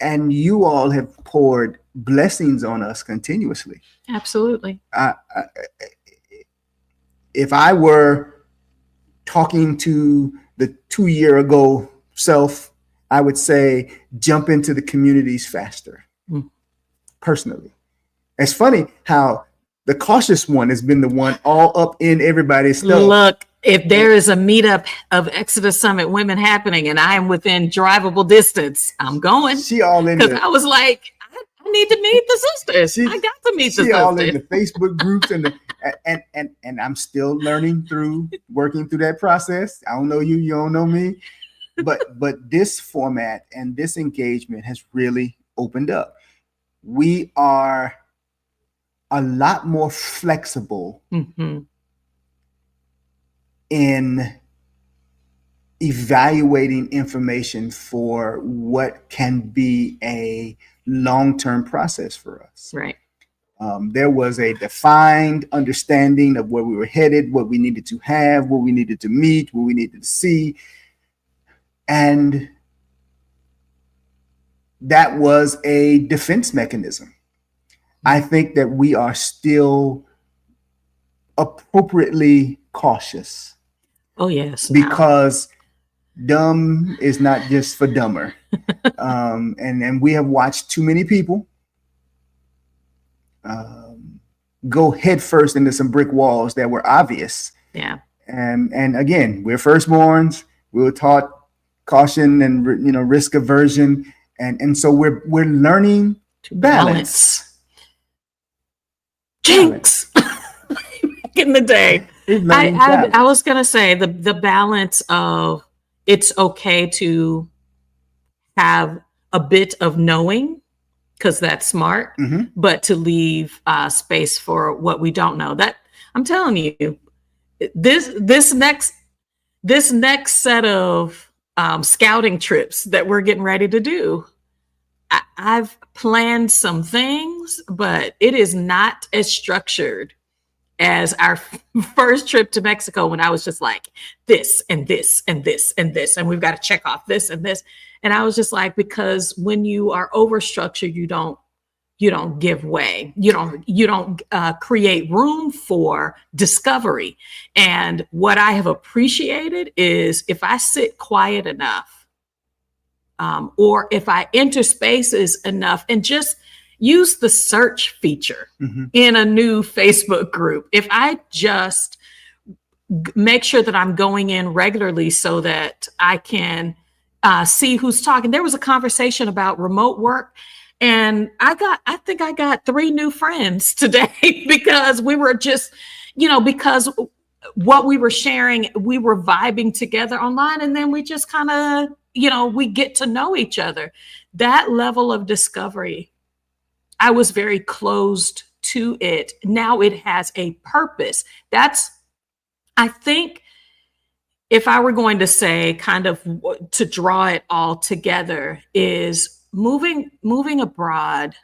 And you all have poured blessings on us continuously. Absolutely. If I were talking to the 2 year ago self, I would say jump into the communities faster. Personally, it's funny how the cautious one has been the one all up in everybody's stuff. Look, if there is a meetup of Exodus Summit women happening and I am within drivable distance, I'm going. She all in because I was like, I need to meet the sisters. I got to meet the sisters. She all in the Facebook groups and I'm still learning working through that process. I don't know you, you don't know me, but this format and this engagement has really opened up. We are a lot more flexible in evaluating information for what can be a long-term process for us. Right. There was a defined understanding of where we were headed, what we needed to have, what we needed to meet, what we needed to see. And that was a defense mechanism. I think that we are still appropriately cautious. Oh, yes. Because dumb is not just for dumber. And we have watched too many people go headfirst into some brick walls that were obvious. Yeah. And again, we're firstborns. We were taught caution and risk aversion, and so we're learning To balance. Jinx. Back in the day, I was gonna say the balance of it's okay to have a bit of knowing because that's smart, but to leave space for what we don't know. That I'm telling you, this next set of scouting trips that we're getting ready to do, I've planned some things, but it is not as structured as our first trip to Mexico when I was just like this and this and this and this, and we've got to check off this and this. And I was just like, because when you are overstructured, you don't give way. You don't create room for discovery. And what I have appreciated is if I sit quiet enough, or if I enter spaces enough and just use the search feature in a new Facebook group. If I just make sure that I'm going in regularly so that I can see who's talking. There was a conversation about remote work, and I think I got 3 new friends today because we were just, because what we were sharing, we were vibing together online, and then we just kind of, we get to know each other. That level of discovery, I was very closed to it. Now it has a purpose. I think if I were going to say kind of to draw it all together is moving abroad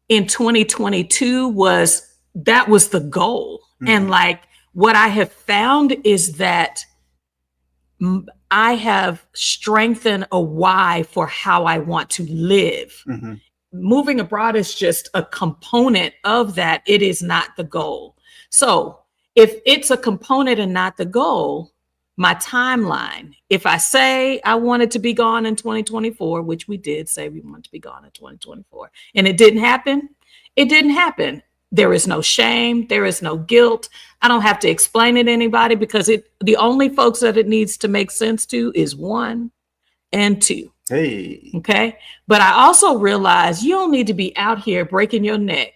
in 2022 was the goal. And like what I have found is that I have strengthened a why for how I want to live. Moving abroad is just a component of that. It is not the goal. So if it's a component and not the goal, my timeline, if I say I wanted to be gone in 2024, which we did say we wanted to be gone in 2024, and it didn't happen, it didn't happen. There is no shame. There is no guilt. I don't have to explain it to anybody because the only folks that it needs to make sense to is 1 and 2. Hey. Okay. But I also realize you don't need to be out here breaking your neck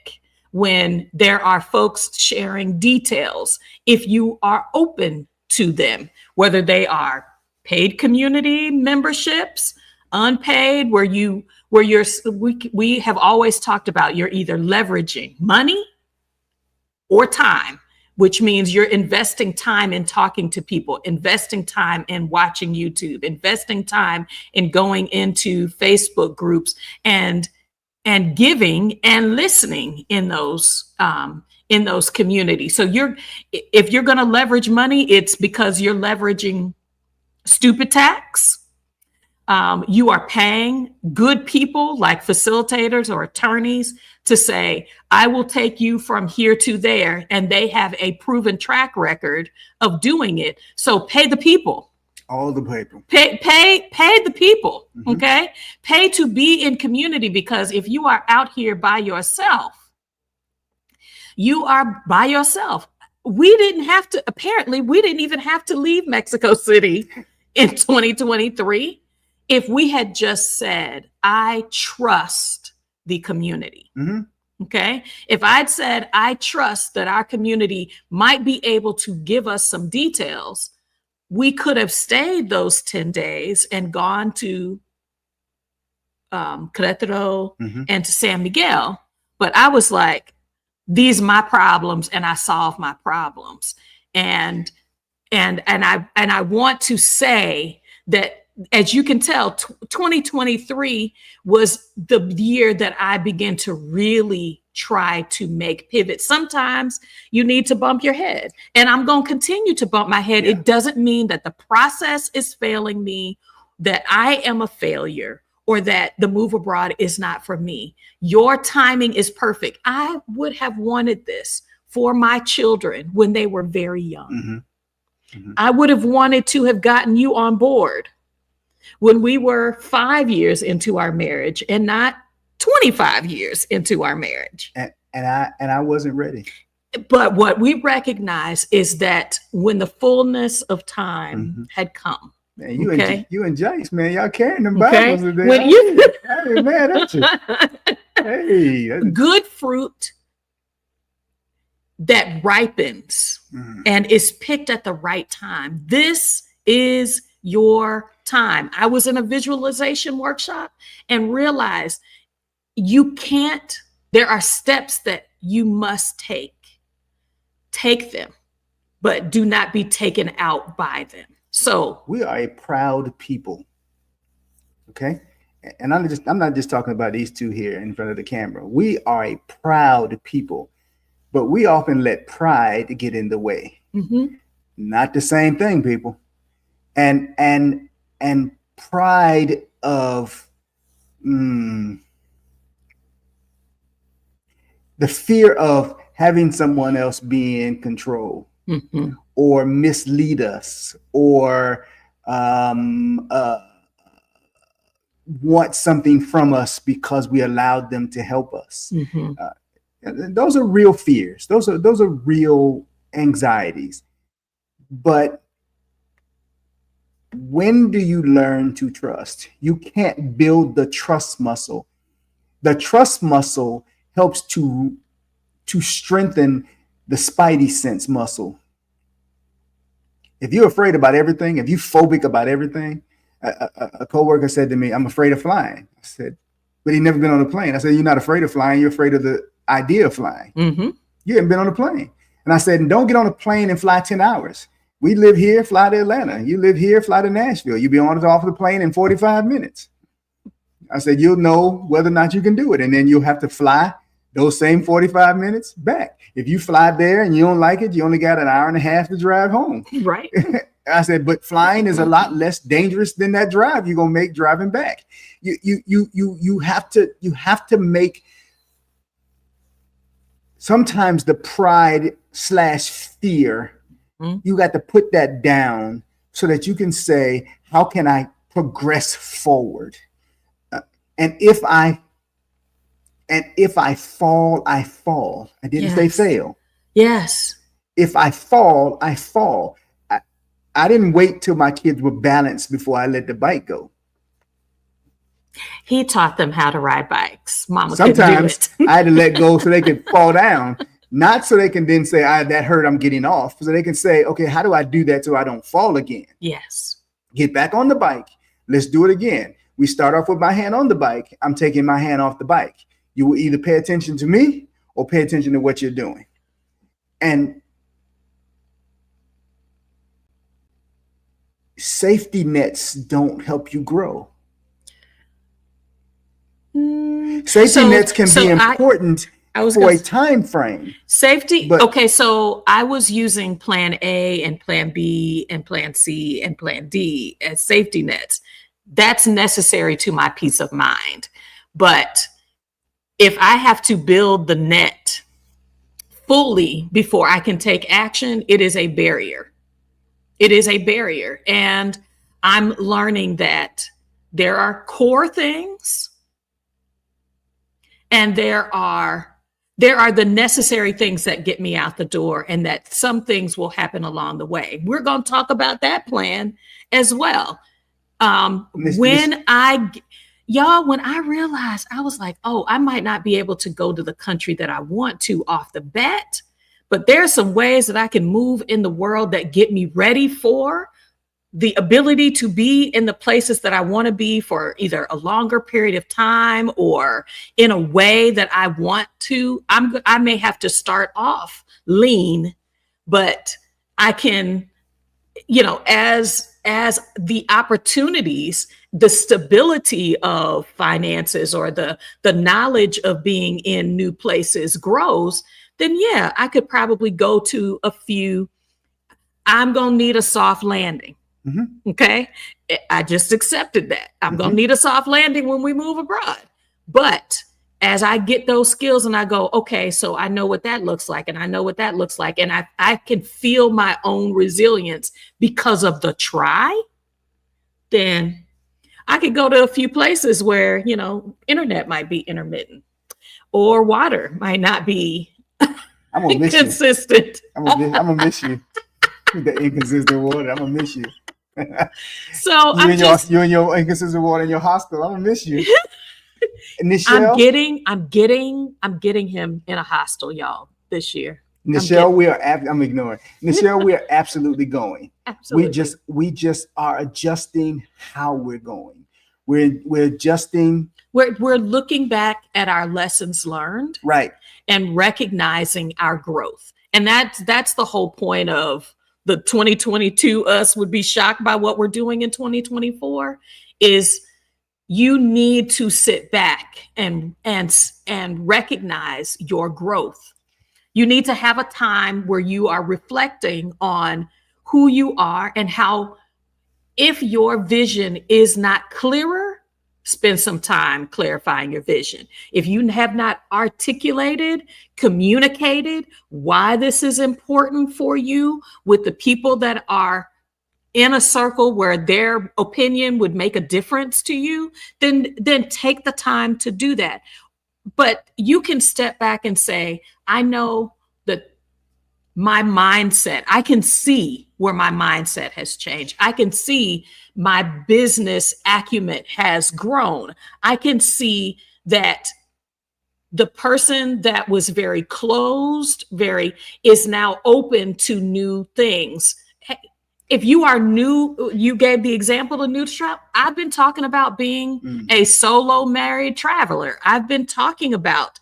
when there are folks sharing details. If you are open to them, whether they are paid community memberships, unpaid, we have always talked about you're either leveraging money or time, which means you're investing time in talking to people, investing time in watching YouTube, investing time in going into Facebook groups and giving and listening in those communities. So if you're going to leverage money, it's because you're leveraging stupid tax. You are paying good people like facilitators or attorneys to say, I will take you from here to there. And they have a proven track record of doing it. So pay the people. All the people. Pay the people. Okay. Pay to be in community, because if you are out here by yourself, you are by yourself. We didn't even have to leave Mexico City in 2023. If we had just said, I trust the community. Okay. If I'd said, I trust that our community might be able to give us some details, we could have stayed those 10 days and gone to Querétaro and to San Miguel. But I was like, these are my problems, and I solve my problems. And I want to say that, as you can tell, 2023 was the year that I began to really try to make pivots. Sometimes you need to bump your head, and I'm going to continue to bump my head. Yeah. It doesn't mean that the process is failing me, that I am a failure, or that the move abroad is not for me. Your timing is perfect. I would have wanted this for my children when they were very young. I would have wanted to have gotten you on board when we were 5 years into our marriage and not 25 years into our marriage. And I wasn't ready. But what we recognize is that when the fullness of time had come, Man, you okay, and you and Jace, man, y'all carrying them okay, Bibles today. when you I ain't mad at you. Hey, good fruit that ripens and is picked at the right time. This is your time. I was in a visualization workshop and realized you can't, there are steps that you must take. Take them, but do not be taken out by them. So we are a proud people. Okay. And I'm not just talking about these two here in front of the camera. We are a proud people, but we often let pride get in the way. Not the same thing, people. And pride of the fear of having someone else be in control or mislead us or want something from us because we allowed them to help us. Those are real fears. Those are real anxieties. But when do you learn to trust? You can't build the trust muscle. The trust muscle helps to strengthen the spidey sense muscle. If you're afraid about everything, if you're phobic about everything, a coworker said to me, "I'm afraid of flying." I said, "But he's never been on a plane." I said, "You're not afraid of flying. You're afraid of the idea of flying. You haven't been on a plane." And I said, "And don't get on a plane and fly 10 hours. We live here, fly to Atlanta. You live here, fly to Nashville. You'll be on and off the plane in 45 minutes. I said, "You'll know whether or not you can do it. And then you'll have to fly those same 45 minutes back. If you fly there and you don't like it, you only got an hour and a half to drive home." Right. I said, "But flying is a lot less dangerous than that drive you're gonna make driving back." You have to make sometimes the pride / fear. You got to put that down so that you can say, "How can I progress forward?" And if I fall, I fall. I didn't say fail. Yes. If I fall, I fall. I didn't wait till my kids were balanced before I let the bike go. He taught them how to ride bikes. Mama Sometimes could do it. I had to let go so they could fall down, not so they can then say, "That hurt, I'm getting off." So they can say, "Okay, how do I do that so I don't fall again?" Yes. Get back on the bike. Let's do it again. We start off with my hand on the bike. I'm taking my hand off the bike. You will either pay attention to me or pay attention to what you're doing. And safety nets don't help you grow. Safety nets can be important for a time frame. Safety. Okay, so I was using plan A and plan B and plan C and plan D as safety nets. That's necessary to my peace of mind. But if I have to build the net fully before I can take action, it is a barrier. It is a barrier. And I'm learning that there are core things and there are the necessary things that get me out the door, and that some things will happen along the way. We're going to talk about that plan as well. When I realized, I was like, oh, I might not be able to go to the country that I want to off the bat, but there's some ways that I can move in the world that get me ready for the ability to be in the places that I want to be for either a longer period of time or in a way that I want to. I may have to start off lean, but I can, as the opportunities, the stability of finances or the knowledge of being in new places grows, then yeah, I could probably go to a few. I'm going to need a soft landing. Okay. I just accepted that. I'm going to need a soft landing when we move abroad. But as I get those skills and I go, okay, so I know what that looks like, and I know what that looks like, and I can feel my own resilience because of the try, then I could go to a few places where, internet might be intermittent or water might not be I'm gonna miss you. consistent. I'm gonna miss you. With the inconsistent water. I'm gonna miss you. So you and your inconsistent water in your hospital. I'm gonna miss you. I'm Nichelle, getting him in a hostel, y'all, this year. Nichelle, I'm ignoring. Nichelle, we are absolutely going. Absolutely. We just are adjusting how we're going. We're adjusting. We're looking back at our lessons learned, right, and recognizing our growth. And that's the whole point of the 2022 us would be shocked by what we're doing in 2024 is you need to sit back and recognize your growth. You need to have a time where you are reflecting on who you are and how, if your vision is not clearer, spend some time clarifying your vision. If you have not articulated, communicated why this is important for you with the people that are in a circle where their opinion would make a difference to you, then take the time to do that. But you can step back and say, I know that my mindset, I can see where my mindset has changed. I can see my business acumen has grown. I can see that the person that was very closed, is now open to new things. If you are new, you gave the example of Nutrap. I've been talking about being a solo married traveler. I've been talking about,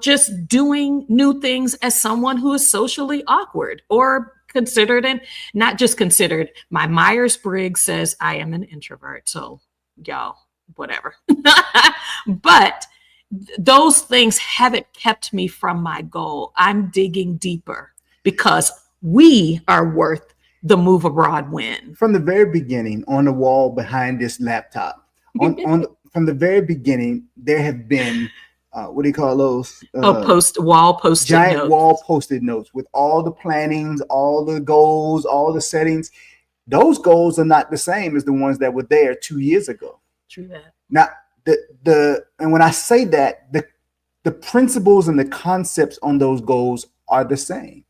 just doing new things as someone who is socially awkward or considered, and not just considered. My Myers-Briggs says I am an introvert. So y'all, whatever. But those things haven't kept me from my goal. I'm digging deeper because we are worth the Move Abroad win. From the very beginning, on the wall behind this laptop, from the very beginning, there have been what do you call those? Wall post-it giant notes. Wall post-it notes with all the plannings, all the goals, all the settings. Those goals are not the same as the ones that were there 2 years ago. True that. Now, and when I say that, the principles and the concepts on those goals are the same.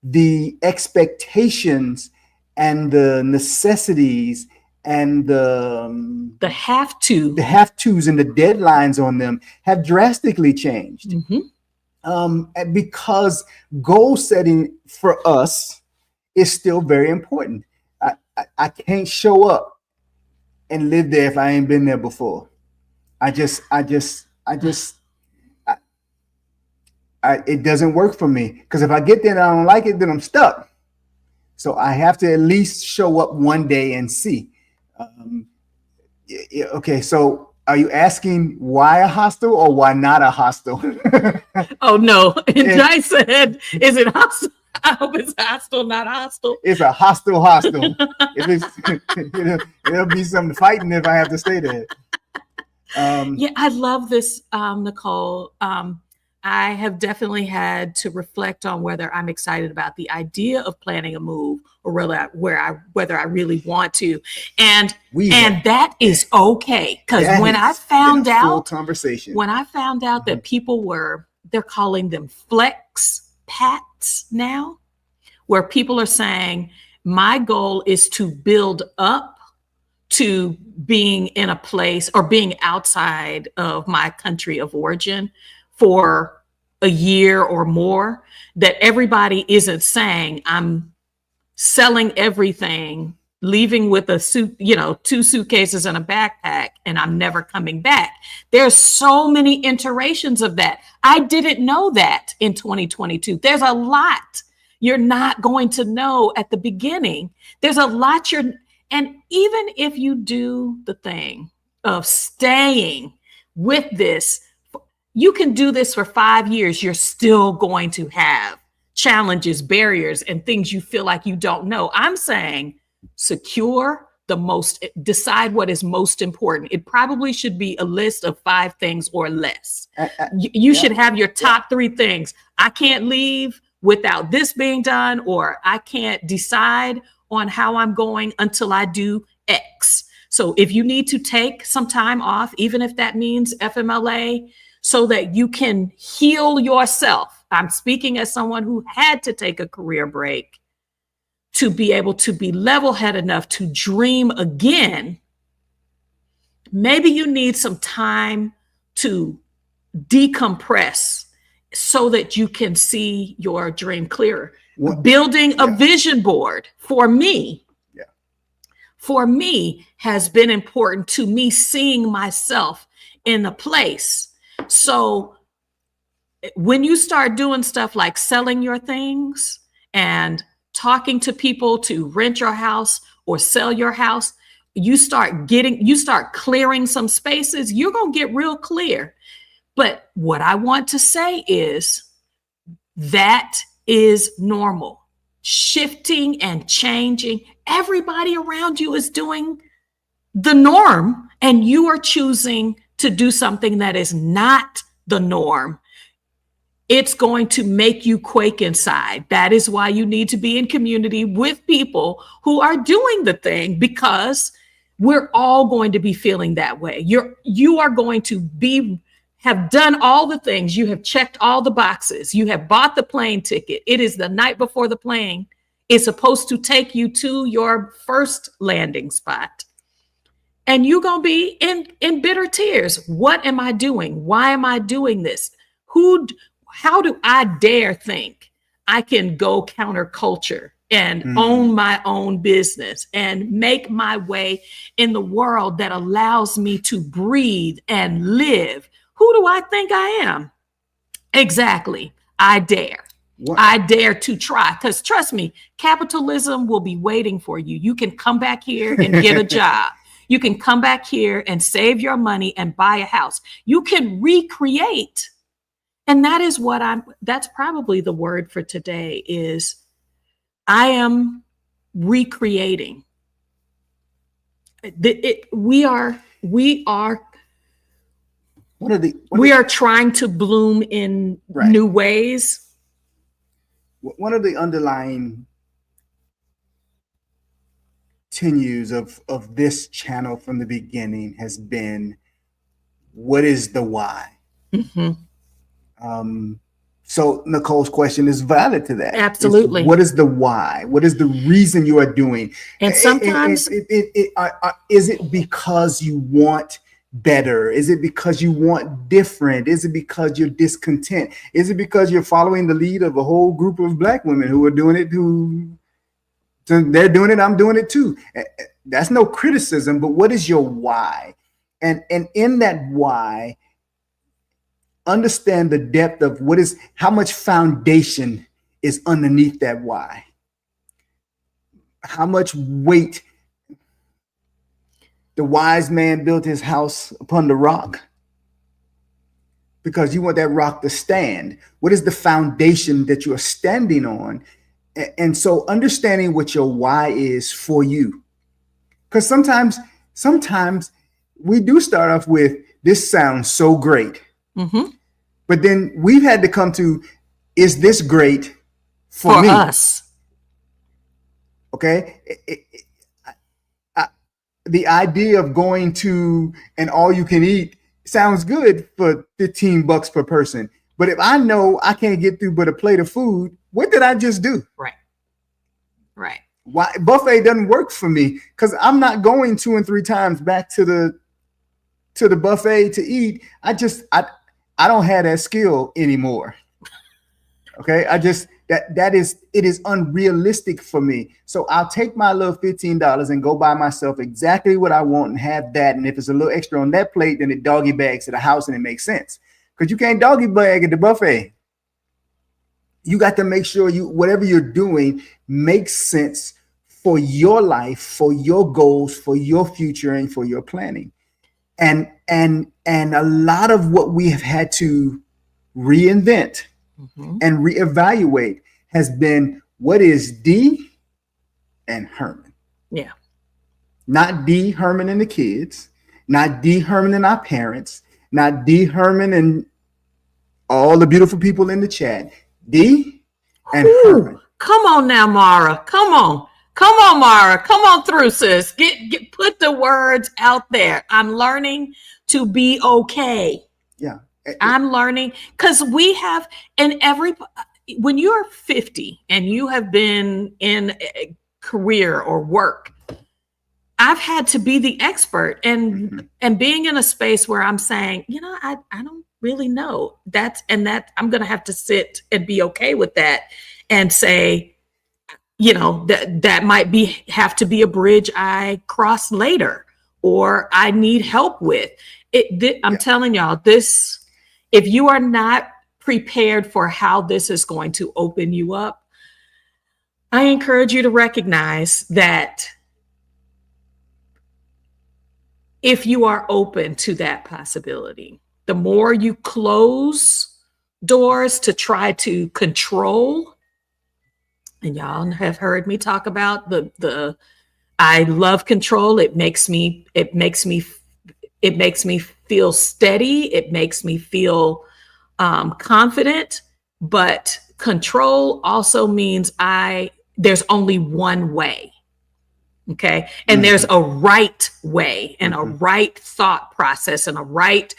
The expectations and the necessities and the have-tos and the deadlines on them have drastically changed. And because goal setting for us is still very important. I can't show up and live there if I ain't been there before. It doesn't work for me, because if I get there and I don't like it, then I'm stuck. So I have to at least show up one day and see. Okay, so are you asking why a hostel or why not a hostel? Oh no, and I said, is it hostel? I hope it's hostel, not hostel. It's a hostel. It'll be some fighting if I have to stay there. Yeah, I love this, Nicole. I have definitely had to reflect on whether I'm excited about the idea of planning a move or whether I really want to. And that is okay. Because when I found out that people they're calling them flex pats now, where people are saying, my goal is to build up to being in a place or being outside of my country of origin for a year or more, that everybody isn't saying I'm selling everything, leaving with a suit, 2 suitcases and a backpack, and I'm never coming back. There's so many iterations of that. I didn't know that in 2022. There's a lot you're not going to know at the beginning. There's a lot and even if you do the thing of staying with this, you can do this for 5 years. You're still going to have challenges, barriers, and things you feel like you don't know. I'm saying decide what is most important. It probably should be a list of 5 things or less. You should have your top 3 things. I can't leave without this being done, or I can't decide on how I'm going until I do X. So if you need to take some time off, even if that means FMLA, so that you can heal yourself. I'm speaking as someone who had to take a career break to be able to be level-headed enough to dream again. Maybe you need some time to decompress so that you can see your dream clearer. Building a vision board for me has been important to me, seeing myself in a place. So when you start doing stuff like selling your things and talking to people to rent your house or sell your house, you start clearing some spaces, you're going to get real clear. But what I want to say is that is normal. Shifting and changing. Everybody around you is doing the norm, and you are choosing to do something that is not the norm. It's going to make you quake inside. That is why you need to be in community with people who are doing the thing, because we're all going to be feeling that way. You are going to have done all the things. You have checked all the boxes. You have bought the plane ticket. It is the night before the plane is supposed to take you to your first landing spot. And you're going to be in bitter tears. What am I doing? Why am I doing this? How do I dare think I can go counterculture and own my own business and make my way in the world that allows me to breathe and live? Who do I think I am? Exactly. I dare. What? I dare to try, because trust me, capitalism will be waiting for you. You can come back here and get a job. You can come back here and save your money and buy a house. You can recreate. And that is that's probably the word for today is I am recreating. We are trying to bloom in new ways. One of the underlying tenets of this channel from the beginning has been, what is the why? Mm-hmm. So Nicole's question is valid to that. Absolutely. What is the why? What is the reason you are doing? And sometimes is it because you want better? Is it because you want different? Is it because you're discontent? Is it because you're following the lead of a whole group of Black women who are doing it, they're doing it, I'm doing it too? That's no criticism, but what is your why? And in that why, understand the depth of how much foundation is underneath that why. How much weight. The wise man built his house upon the rock because you want that rock to stand. What is the foundation that you are standing on? And so understanding what your why is for you. Because sometimes we do start off with, this sounds so great. Mm-hmm. But then we've had to come to, is this great for me? Us? Okay. The idea of going to an all you can eat sounds good for $15 per person. But if I know I can't get through but a plate of food, what did I just do? Right. Why buffet doesn't work for me? Because I'm not going 2 and 3 times back to the buffet to eat. I don't have that skill anymore. Okay. It is unrealistic for me. So I'll take my little $15 and go buy myself exactly what I want and have that. And if it's a little extra on that plate, then it doggy bags to the house and it makes sense. Because you can't doggy bag at the buffet. You got to make sure whatever you're doing makes sense for your life, for your goals, for your future, and for your planning. And a lot of what we have had to reinvent and reevaluate has been, what is D and Herman? Yeah. Not D, Herman and the kids, not D, Herman and our parents, not D, Herman and all the beautiful people in the chat. D and Herman. Come on now, Mara. Come on, Mara. Come on through, sis. Put the words out there. I'm learning to be okay. Yeah. I'm learning because we have, and when you're 50 and you have been in a career or work, I've had to be the expert and being in a space where I'm saying, I don't really know that I'm going to have to sit and be okay with that and say, that might have to be a bridge I cross later or I need help with it. I'm telling y'all this, if you are not prepared for how this is going to open you up, I encourage you to recognize that if you are open to that possibility, the more you close doors to try to control, and y'all have heard me talk about I love control. It makes me feel steady. It makes me feel confident, but control also means there's only one way. Okay. And there's a right way and a right thought process and a right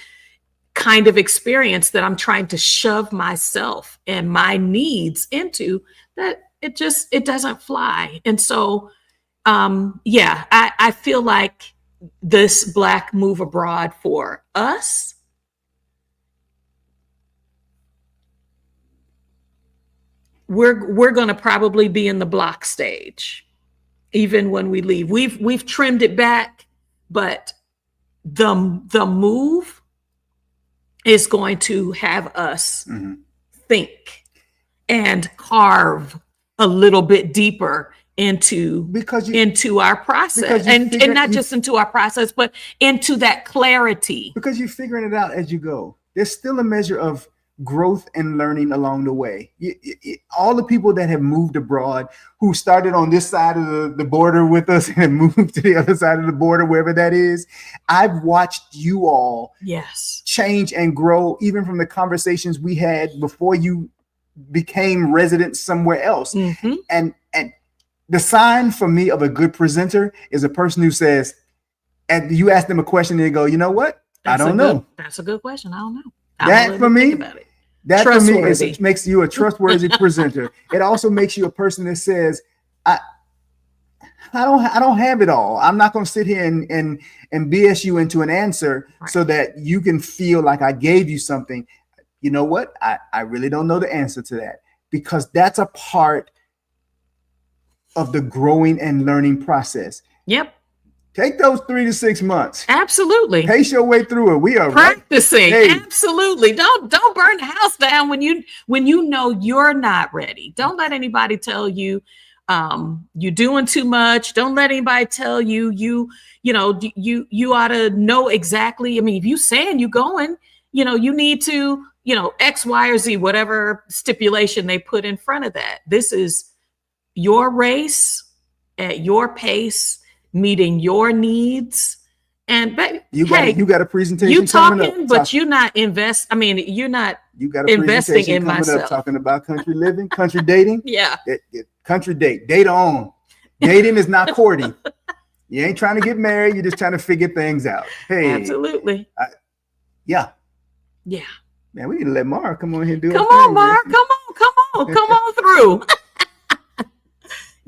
kind of experience that I'm trying to shove myself and my needs into, that it doesn't fly. And so, I feel like this Black Move Abroad for us we're going to probably be in the block stage even when we leave. We've trimmed it back, but the move is going to have us think and carve a little bit deeper into our process, and not just into our process, but into that clarity. Because you're figuring it out as you go. There's still a measure of growth and learning along the way. All the people that have moved abroad, who started on this side of the border with us and moved to the other side of the border, wherever that is, I've watched you all change and grow, even from the conversations we had before you became residents somewhere else. And the sign for me of a good presenter is a person who says, and you ask them a question and they go, you know what? I don't know. That's a good question. I don't know. That for me makes you a trustworthy presenter. It also makes you a person that says, I don't have it all. I'm not going to sit here and BS you into an answer so that you can feel like I gave you something. You know what? I really don't know the answer to that, because that's a part of the growing and learning process. Yep. Take those 3 to 6 months. Absolutely. Pace your way through it. We are practicing. Hey. Absolutely. Don't burn the house down when you know you're not ready. Don't let anybody tell you you're doing too much. Don't let anybody tell you you ought to know exactly. I mean, if you saying you going, you need to, X, Y, or Z, whatever stipulation they put in front of that. This is your race at your pace, meeting your needs. And you got a presentation. You talking, but you're not you're not. You got a investing in myself. Up, talking about country living, country dating. Yeah. Country date on. Dating is not courting. You ain't trying to get married. You're just trying to figure things out. Hey, absolutely. Yeah. Man, we need to let Mara come on here and do it. Come on, Mara. Come on through.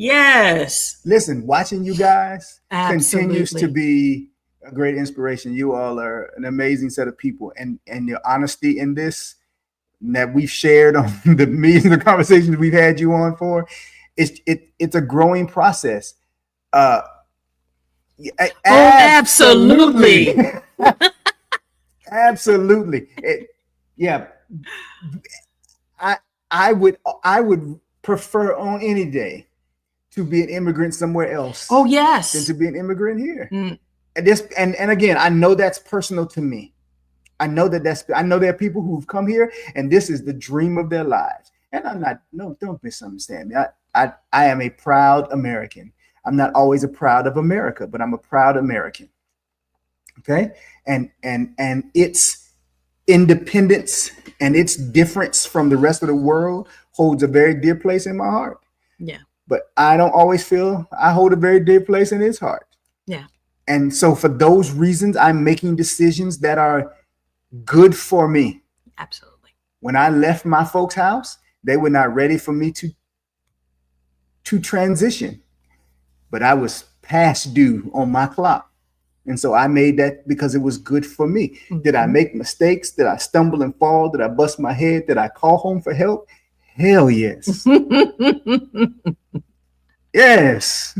Yes. Listen, watching you guys Absolutely. Continues to be a great inspiration. You all are an amazing set of people, and your honesty in this that we've shared on the meetings, the conversations we've had you on for, it's a growing process. Absolutely. Absolutely. I would prefer on any day to be an immigrant somewhere else. Oh, yes. Than to be an immigrant here. And again, I know that's personal to me. I know there are people who've come here and this is the dream of their lives. And don't misunderstand me. I am a proud American. I'm not always a proud of America, but I'm a proud American. Okay. And its independence and its difference from the rest of the world holds a very dear place in my heart. Yeah. But I don't always feel I hold a very dear place in his heart. Yeah. And so for those reasons, I'm making decisions that are good for me. Absolutely. When I left my folks' house, they were not ready for me to transition, but I was past due on my clock. And so I made that because it was good for me. Mm-hmm. Did I make mistakes? Did I stumble and fall? Did I bust my head? Did I call home for help? Hell yes. Yes.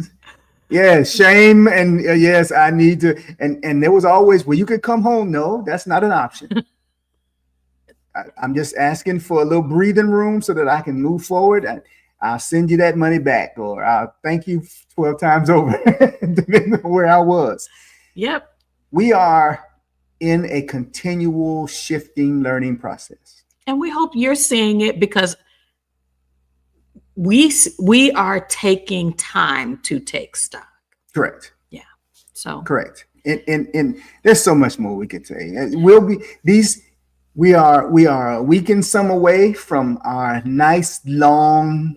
Yes. Shame. And yes, I need to. And there was always, well, you could come home. No, that's not an option. I'm just asking for a little breathing room so that I can move forward. I'll send you that money back, or I'll thank you 12 times over, depending on where I was. Yep. We are in a continual shifting learning process. And we hope you're seeing it, because we are taking time to take stock. Correct. Yeah. So correct. And there's so much more we could say. We are a week and some away from our nice long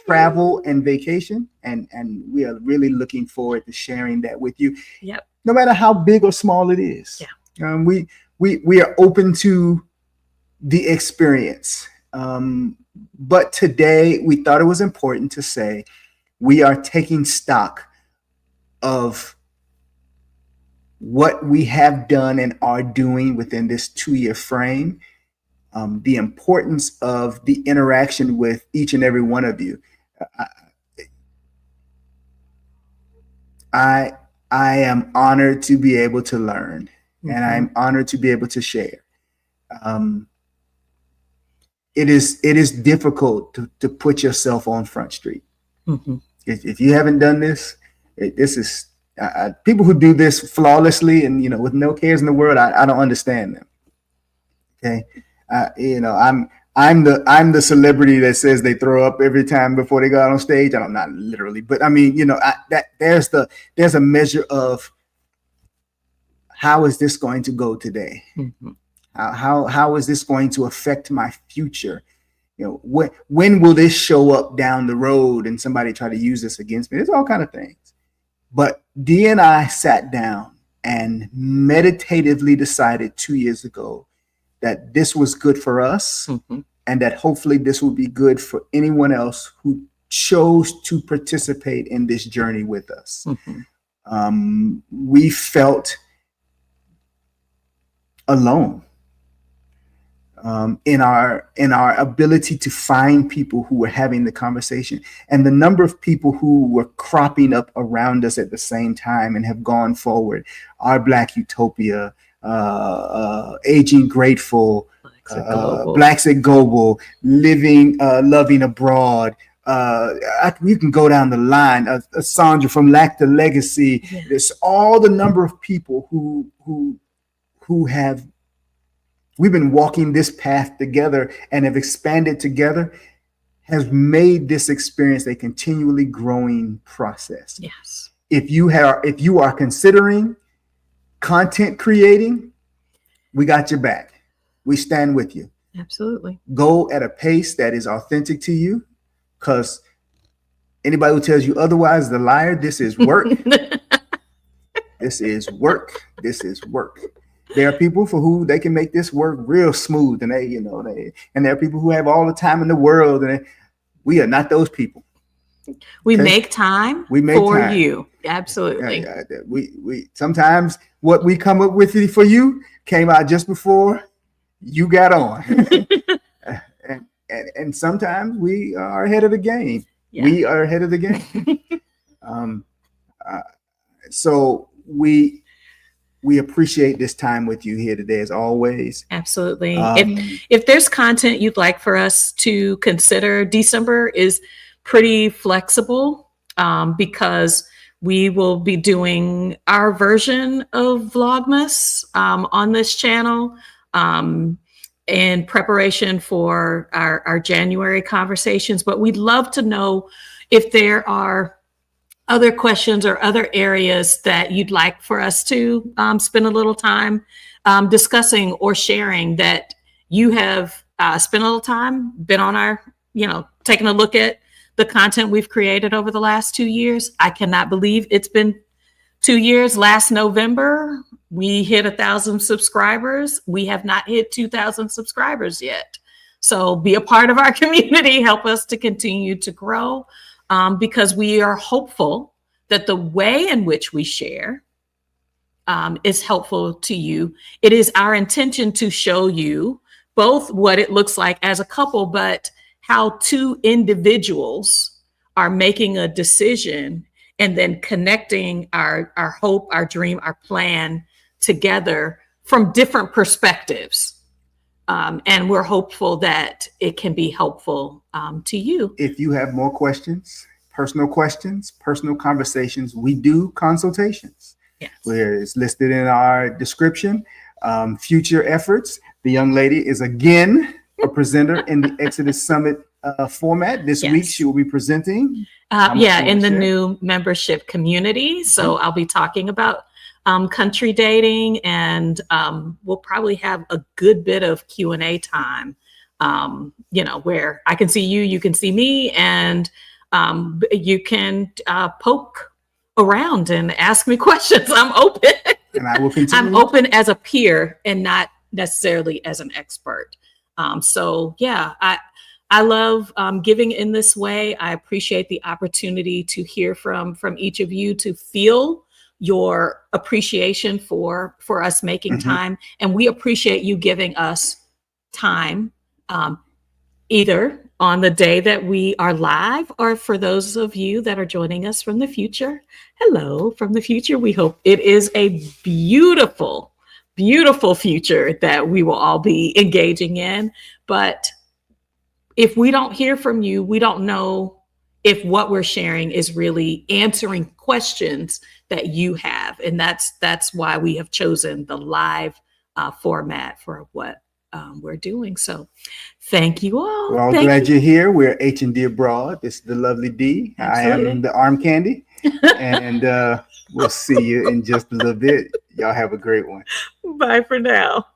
travel and vacation, and we are really looking forward to sharing that with you. Yep. No matter how big or small it is. Yeah. We are open to the experience. But today we thought it was important to say we are taking stock of what we have done and are doing within this 2-year frame, the importance of the interaction with each and every one of you. I am honored to be able to learn, mm-hmm. and I'm honored to be able to share. It is difficult to put yourself on Front Street. Mm-hmm. If you haven't done this, this is people who do this flawlessly and with no cares in the world. I don't understand them. Okay, I'm the celebrity that says they throw up every time before they go out on stage. I'm not literally, but I mean, there's a measure of how is this going to go today? Mm-hmm. How is this going to affect my future? When will this show up down the road and somebody try to use this against me? There's all kind of things. But Dee and I sat down and meditatively decided 2 years ago that this was good for us, mm-hmm. and that hopefully this will be good for anyone else who chose to participate in this journey with us. Mm-hmm. We felt alone in our ability to find people who were having the conversation, and the number of people who were cropping up around us at the same time and have gone forward. Our Black Utopia, Aging Grateful, Blacks at Global, Living, Loving Abroad. You can go down the line. Sandra from Lack to Legacy. Yeah. There's all the number of people who have. We've been walking this path together and have expanded together, has made this experience a continually growing process. Yes. If you are considering content creating, we got your back. We stand with you. Absolutely. Go at a pace that is authentic to you, because anybody who tells you otherwise is a liar. This is work. This is work. This is work. There are people for who they can make this work real smooth, and and there are people who have all the time in the world, and we are not those people. We make time for you. Absolutely. We sometimes what we come up with for you came out just before you got on, and sometimes we are ahead of the game. Yeah. We are ahead of the game. So we appreciate this time with you here today, as always. Absolutely. If there's content you'd like for us to consider, December is pretty flexible, because we will be doing our version of Vlogmas on this channel in preparation for our January conversations. But we'd love to know if there are other questions or other areas that you'd like for us to spend a little time discussing or sharing, that you have spent a little time, been on our, taking a look at the content we've created over the last 2 years. I cannot believe it's been 2 years, last November, we hit 1,000 subscribers. We have not hit 2,000 subscribers yet. So be a part of our community, help us to continue to grow, because we are hopeful that the way in which we share is helpful to you. It is our intention to show you both what it looks like as a couple, but how two individuals are making a decision and then connecting our hope, our dream, our plan together from different perspectives. And we're hopeful that it can be helpful to you. If you have more questions, personal conversations, we do consultations. Yes. Where it's listed in our description. Future efforts. The young lady is again a presenter in the Exodus Summit format. This week she will be presenting. In the new membership community. So I'll be talking about country dating, and we'll probably have a good bit of Q&A time, where I can see you, you can see me, and you can poke around and ask me questions. I'm open. And I will continue. I'm open as a peer and not necessarily as an expert. I love giving in this way. I appreciate the opportunity to hear from each of you, to feel your appreciation for us making time. And we appreciate you giving us time, either on the day that we are live, or for those of you that are joining us from the future. Hello from the future. We hope it is a beautiful, beautiful future that we will all be engaging in. But if we don't hear from you, we don't know if what we're sharing is really answering questions that you have. And that's why we have chosen the live format for what we're doing. So thank you all. We're all glad you're here. We're H&D Abroad. This is the lovely D. Absolutely. I am the arm candy. And we'll see you in just a little bit. Y'all have a great one. Bye for now.